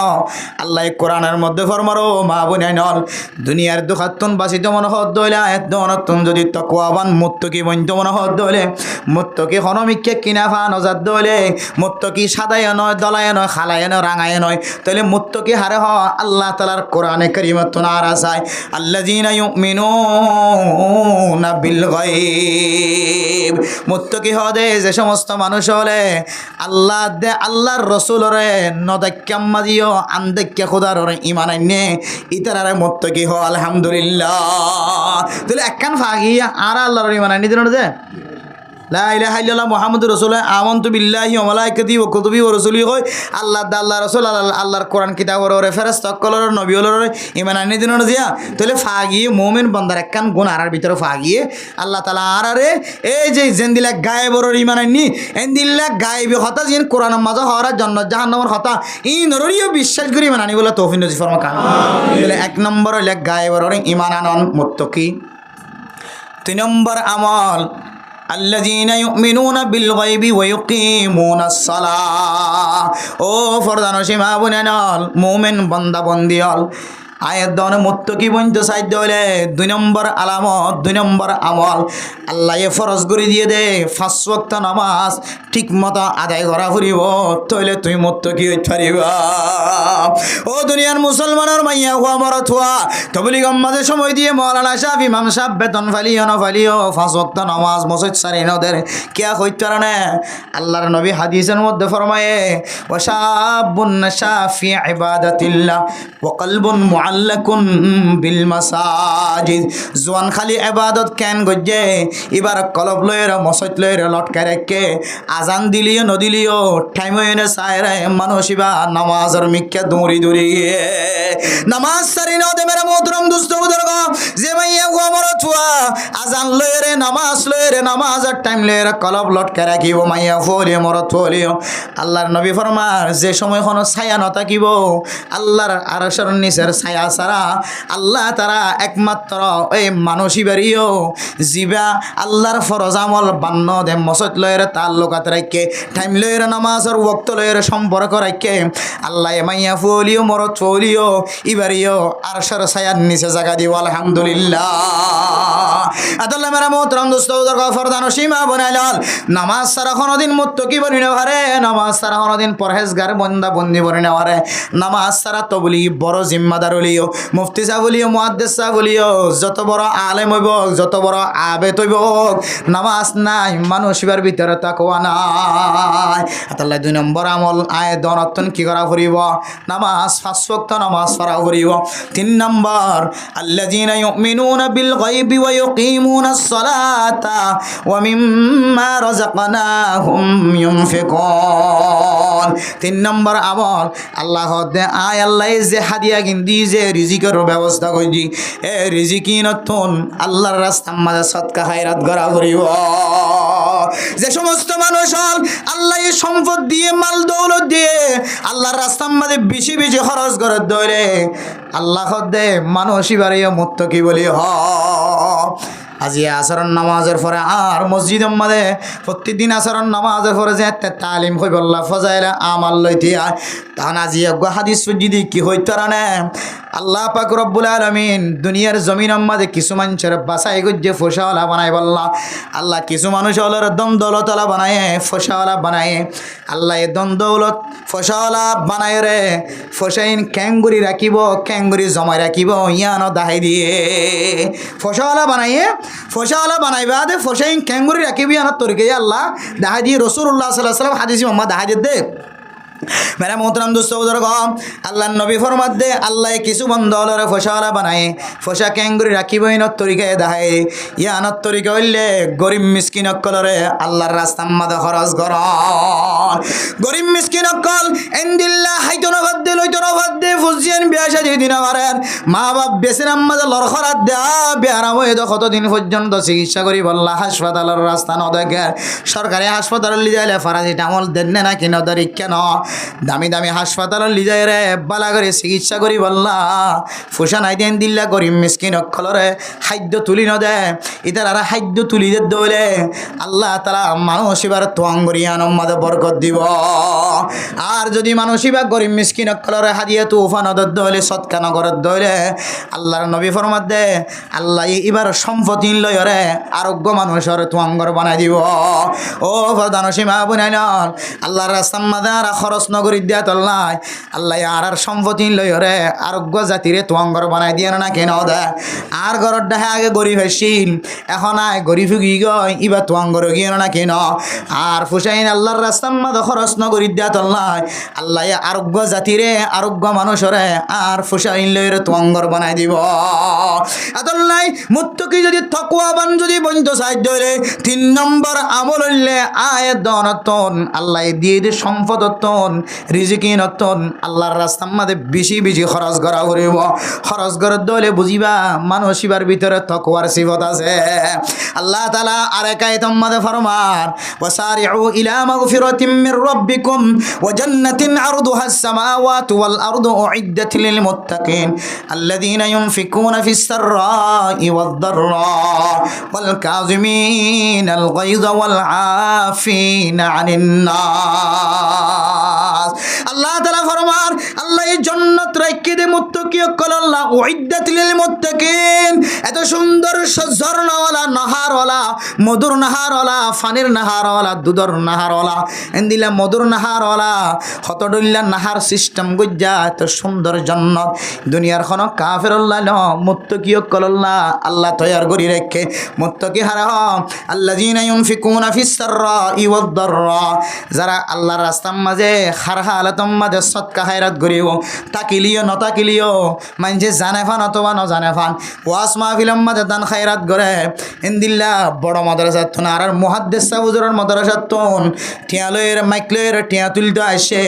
আল্লাহ কোরআনের মধ্যে ফরমারো মা বুনাইনল দুনিয়ার দুখাতুন বাসিত মন হদ দইলে আয়াত দনতুন যদি তাকওয়াবান মুত্তাকি বন্ত মন হদ দইলে মুত্তাকি হনমিকে কিনা ফা নজাত দইলে মুত্তাকি সাদায় নয় দলায় নয় খালায় নয় রাঙায় নয় তাহলে মুত্তাকি হার হ আল্লাহ তাআলার কোরআনে কারীমাতুন আরাসায় আল্লাযীনা ইউমিনুনা বিল গায়ব মুত্তাকি হদে যে সমস্ত মানুষ হলে আল্লাহ দে আল্লাহর রসুলরে নদাক্যাম্মা দিও আন্দেক্যা খোদারে ইমান আইনে ইতারারে মুত্তাকি হ আলহামদুলিল্লাহ তাহলে একখান ফাগিয়া আর আল্লাহর ইমান আইনি দিন দে লা ইলাহা ইল্লাল্লাহ মুহাম্মাদুর রাসূলুল্লাহ আমানতু বিল্লাহি ওয়া মালাইকাতিহি ওয়া কুতুবিহি ওয়া রাসূলিহি কই আল্লাহ আল্লাহ রাসূল আল্লাহর কোরআন কিতাবের ওরে ফেরেশতা কলর নবী হলর ঈমান আনি দিন না দিয়া তাহলে ফাগিয়ে মুমিন বান্দার একখান গুণ আরার ভিতরে ফাগিয়ে আল্লাহ তাআলা আরারে এই যে জেন্দিলা গায়েবর ঈমান আনি এন্দিল্লা গায়েবি হতা জিন কোরআন মাঝে হওয়ার জান্নাত জাহান্নামের হতা ই নররিও বিশ্বাস করি ঈমান আনি বলে তৌফিক নজির ফরমা কান তাহলে এক নম্বর হইলে গায়েবর ঈমান আনন মুত্তাকি 3 নম্বর আমল الذين يؤمنون بالغيب ويقيمون الصلاة ও ফরদানো সীমা বুনেনল মুমিন বান্দা বন্দিয়াল আয়াত দনে মুত্তাকি বনতে সাইদ হইলে 2 নম্বর আলামত 2 নম্বর আমল আল্লাহ ফরজ করে দিয়ে দে 5 ওয়াক্ত নামাজ ঠিকমতো আদায় করা ফুরিব তাইলে তুই মুত্তাকি হইতে পারিবা ও দুনিয়ার মুসলমানের মাইয়া হওয়া মরত হওয়া তবলিগ মাঝে সময় দিয়ে মাওলানা শাফি ইমাম সাহেব বেতন ফালিও না ফালিও 5 ওয়াক্ত নামাজ মসজিদ সারি নদের কিয়া কইতে না আল্লাহর নবী হাদিসের মধ্যে ফরমায়ে ওয়াশাবুন নাশা ফি ইবাদাতিল্লাহ ওয়া কলবুন মুআল্লাকুন বিল মাসাজিদ জওয়ান খালি ইবাদত কেন গজে এবার কলব লয়ের মসজিদ লয়ের লটকা রেখে আজান দিলিও নদিলিও টাইম হইনে সায়রে মানুষিবা নামাজের মিক্কা দৌড়ি দৌড়ি নামাজ সারি নদে মেরা মোহতরম দুস্থ বুজুর্গ যে মাইয়া গো আমার থুয়া আজান লয়েরে নামাজের টাইম লয়েরে কলব লটকা রাখিব মাইয়া ফলিও মরত ফলিও আল্লাহর নবী ফরমার যে সময় কোনো ছায়া ন থাকিব আল্লাহর আরশের নিচের ছায়া ছাড়া আল্লাহ তারা একমাত্র এই মানুষিবারিও জিবা আল্লাহর ফরজ আমল বান্ন দে মসজিদ লয়ের তাল্লুকাত রাখে টাইম লয়ের নামাজের ওয়াক্ত লয়ের সম্পর্ক রাখে আল্লাহ মাইয়া ফলিও মরত ফলিও ইবারিও আরশের ছায়ার নিচে জায়গা দিব আলহামদুলিল্লাহ আদাল্লাহ মেরা মোহতরম দোস্ত ফরদানো সীমা বনাইলাল নামাজ সারা কোনোদিন মুত্তাকি বনি না পারে নামাজ সারা কোনোদিন পরহেজগার বন্দা বন্দি বনি না পারে নামাজ সারা তবলি বড় জিম্মাদার হলিও মুফতি সাহেব হলিও মুহাদ্দিস সাহেব হলিও যত বড় আলেম হইব যত বড় আবেদ হইব নামাজ নাই মানুষিবার ভিতরে তাকওয়া নাই আল্লাহ 2 নম্বর আমল আয় দনতন কি করা করিব নামাজ 5 ওয়াক্ত নামাজ পড়া করিব 3 নম্বর আল্লাযীনা ইউমিনুনা বিল গায়বি ওয়া ইউকিমুনাস সালাতা ওয়া মিম্মা রাযাকনাহুম ইউনফিকুন 3 নম্বর আমল আল্লাহ দে আয় আল্লাহ যে হাদিয়া গিন্দি যে রিজিকের ব্যবস্থা কইজি এ রিজিকিনতন আল্লাহর রাস্তার মাঝে সদকা খায়রাত করা করিব যে সমস্ত মানুষ আল্লাহ সম্পদ দিয়ে মাল দৌলত দিয়ে আল্লাহর রাস্তার মাঝে বেশি বেশি খরচ করে ধরে আল্লাহ দে মানুষই বাড়িও মুত্তাকি বলি হ আজি আসরন নামাজের পরে আর মসজিদের মাঝে প্রতিদিন আসরন নামাজের পরে যে তালিম হইব আল্লাহ ফজাইলা আমাল লইতে তখন আজি হাদিস যদি কি হইতো না আল্লাহ পাক রব্বুল আলামিন দুনিয়ার জমিনের মাঝে কিছু মানুষের বাসাই গজ্জে ফসাওয়ালা বানাই বললা আল্লাহ কিছু মানুষ হলের দম দৌলতলা বানায় ফসাওয়ালা বানায় আল্লাহ এ দম দৌলত ফসাওয়ালা বানায় রে ফসাইন ক্যাঙ্গুরি রাখিব ক্যাঙ্গুরি জমাই রাখিব ইয়ানো দাহাই দিয়ে ফসাওয়ালা বানাইবা দে ফসাইন ক্যাঙ্গুরি রাখিব ইয়ানো তরিকে আল্লাহ দাহাই দিয়ে রাসূলুল্লাহ সাল্লাল্লাহু আলাইহি ওয়াসাল্লাম হাদিস মোহাম্মদ দাহাই দে मेरा मोहतरम दोस्तों बुजुर्ग अल्लाह नबी फरमात दे अल्लाह किसु बंदोलर फसाला बनाए फसा कैंगुरी राखिब इन तरीके दाहे या अन तरीके हইলে गरीब मिसकिन कलरे अल्लाहर रास्ता मादे खरच कर गरीब मिसकिन कल एंदिल्ला हाइतो न बदे लइतो न बदे फुजियन बियाशा जे দিন আমারের মা বাপ বেসের আম্মাদে লরখরাত দে বিয়ারাম হয়ে তো কতদিন পর্যন্ত চিকিৎসা করি বললা হাসপাতালের রাস্তা ন দেখে সরকারি হাসপাতালে লিজাইলে প্যারাসিটামল দেন না কি নদরি কেন দামি দামি হাসপাতাল লিজাই রে বালা করে চিকিৎসা করি বললা ফুসা নাই দেন দিল্লা গরিব মিসকিন অক্ষলরে খাদ্য তুলি ন দে ইতার আর খাদ্য তুলি দে দলে আল্লাহ তাআলা মানুষিবার তোয়াঙ্গরিয়ান মাদে বরকত দিব আর যদি মানুষিবা গরিব মিসকিন অক্ষলরে হাদিয়া তুফান দলে সদকা নগর দলে আল্লাহর নবী ফরমাত দে আল্লাহ এবার সম্পত্তি লয়রে আরোগ্য মানুষের তোয়াঙ্গর বানাই দিব ও প্রধান সীমা বুনাইন আল্লাহর রাস্তার মাদে আর খরচ প্রশ্ন করি দিয়া তল্লাই আল্লাহ আর সম্পত্তি লই রে আরোগ্য জাতিরে তোয়াঙ্গর বানাই দিয়ে না কেন দে আর ঘরর ডাহে আগে গরিব হয়েছিল এখন আয় গরিব গি গয় ইবা তোয়াঙ্গর গিয়ে না কেন আর ফুসাইন আল্লাহর রাস্তার মাঝে খরচ নগরী দিয়া তল্লাই আল্লাহ আরোগ্য জাতিরে আরোগ্য মানুষরে আর ফুসাইন লই রে তোয়াঙ্গর বানাই দিব আদল্লাই মুত্তকি যদি তকওয়াবান যদি বন্ধ সাহায্য রে 3 নম্বর আমল হইলে আয় দনতন আল্লাহ দিয়ে দে সম্পদতন রিজিকিনতন আল্লাহর রাস্তার মাঝে বেশি বেশি খরচ করা করিব খরচ করার দলে বুঝিবা মানসিবার ভিতরে তকওয়ার সিফত আছে আল্লাহ তাআলা আরেক আয়াতের মাঝে ফরমান ওয়াসারিউ ইলা মাগফিরাতিম মির রাব্বিকুম ওয়া জান্নাতিন আরদুহা আস-সামাওয়াতু ওয়াল আরদু উইদ্দাত লিল মুত্তাকিন আল্লাযীনা ইউনফিকুনা ফিস সাররাই ওয়াদ দাররা ওয়াল কাযিমিনাল গায়যা ওয়াল আফিনা আনিন নাস আল্লাহ তাআলা ফরমান আল্লাহ এই জান্নাত রাখি দে মুত্তাকিয় কল্লাহ উইদ্দাত লিল মুত্তাকিন এত সুন্দর ঝর্ণাওয়ালা নাহারওয়ালা মধুর নাহারওয়ালা ফানির নাহারওয়ালা দুধর নাহারওয়ালা এন্দিলা মধুর নাহারওয়ালা হতডল্লা নাহার সিস্টেম গজ্জা এত সুন্দর জান্নাত দুনিয়ার কোন কাফেরুল্লাহ ন মুত্তাকিয় কল্লাহ আল্লাহ তৈয়ার করি রেখে মুত্তাকি হারা আল্লাযীনা ইউনফিকুনা ফিস সাররাই ওয়াদ দাররা যারা আল্লাহর রাস্তার মাঝে খারহা আলাতম মাঝে সদকা খায়রাত করিব তাকিলিও নতাকিলিও মানছে জানে ফান অথবা ন জানে ফান ওয়াস মাহফিলের মাঝে দান খায়রাত করে ইনদিল্লা বড় মাদ্রাসা তুন আর মুহাদ্দিস হুজুরের মাদ্রাসা তুন টিয়ালয়ের মাইকলের টিয়া তুলতে আসে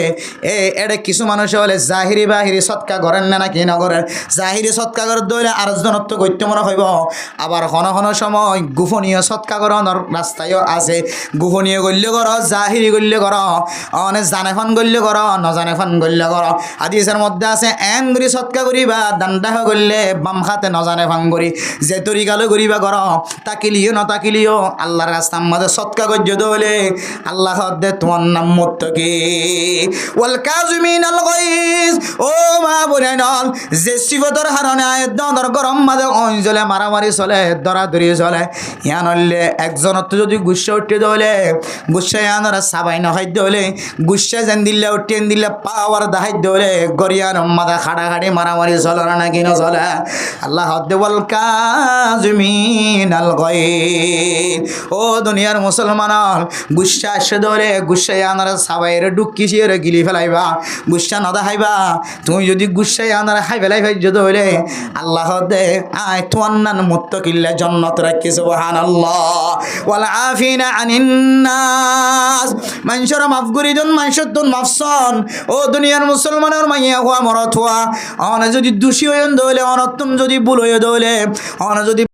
এড়ে কিছু মানুষ বলে জাহিরি বাহিরি সদকা করেন না নাকি না করেন জাহিরি সদকা করে দইলে আর জনত্ব গত্য মনে হইব আবার ঘন ঘন সময় গোপনীয় সদকা করানোর রাস্তায়ও আছে গোপনীয় গল্য কর জাহিরি গল্য কর অনেক জানে ফান গল্য কর নজানে ফান গল্য কর হাদিসের মধ্যে আছে এন গুরি সদকা করিবা দান্ডাহ গল্লে বাম খাতে নজানে ফান করি যে তরিকালো করিবা কর তাকিলিও নতাকিলিও আল্লাহর রাস্তার মধ্যে সদকা গজ্য দলে আল্লাহ দে তোমার নাম মুত্তাকি ওয়াল কাযিমিনাল গায়জ ও মা বুনাইনল যে সিফতর হারনে দর গরম মাঝে অঞ্জলে মারামারি চলে দরাদরি চলে ইয়ানলে একজনত যদি গুচ্ছা উঠে দলে গুচ্ছা ইয়ানরা সাবাই নখাই দলে গুচ্ছা যেন দিলে উঠে দিলে পাওয়ার দাহাই দলে গরিয়ার মাথা খাড়াখাড়ি মারামারি চলে না কি না চলে আল্লাহ দে ওয়াল কাযিমিনাল গায়জ ও দুনিয়ার মুসলমান গুচ্ছা আসে দলে গুচ্ছা ইয়ানরা সাবাইরে ডুকিছিরে গিলি ফেলাইবা গুচ্ছা না দেখাইবা তুমি যদি গুচ্ছা ইয়ানরা খাই ফেলাই যদি হইলে আল্লাহ দে আয় তোমার নাম মুত্তাকিল্লা জান্নাত রাখি সুবহানাল্লাহ ওয়াল আফিনা আনিন নাস মানুষের মাফ করি জন মানুষের তোর মাফসন ও দুনিয়ার মুসলমানের মাইয়া হওয়া মরত হওয়া অনে যদি দোষী হয়ে দইলে অনত্তম যদি ভুল হয়ে দইলে অনে যদি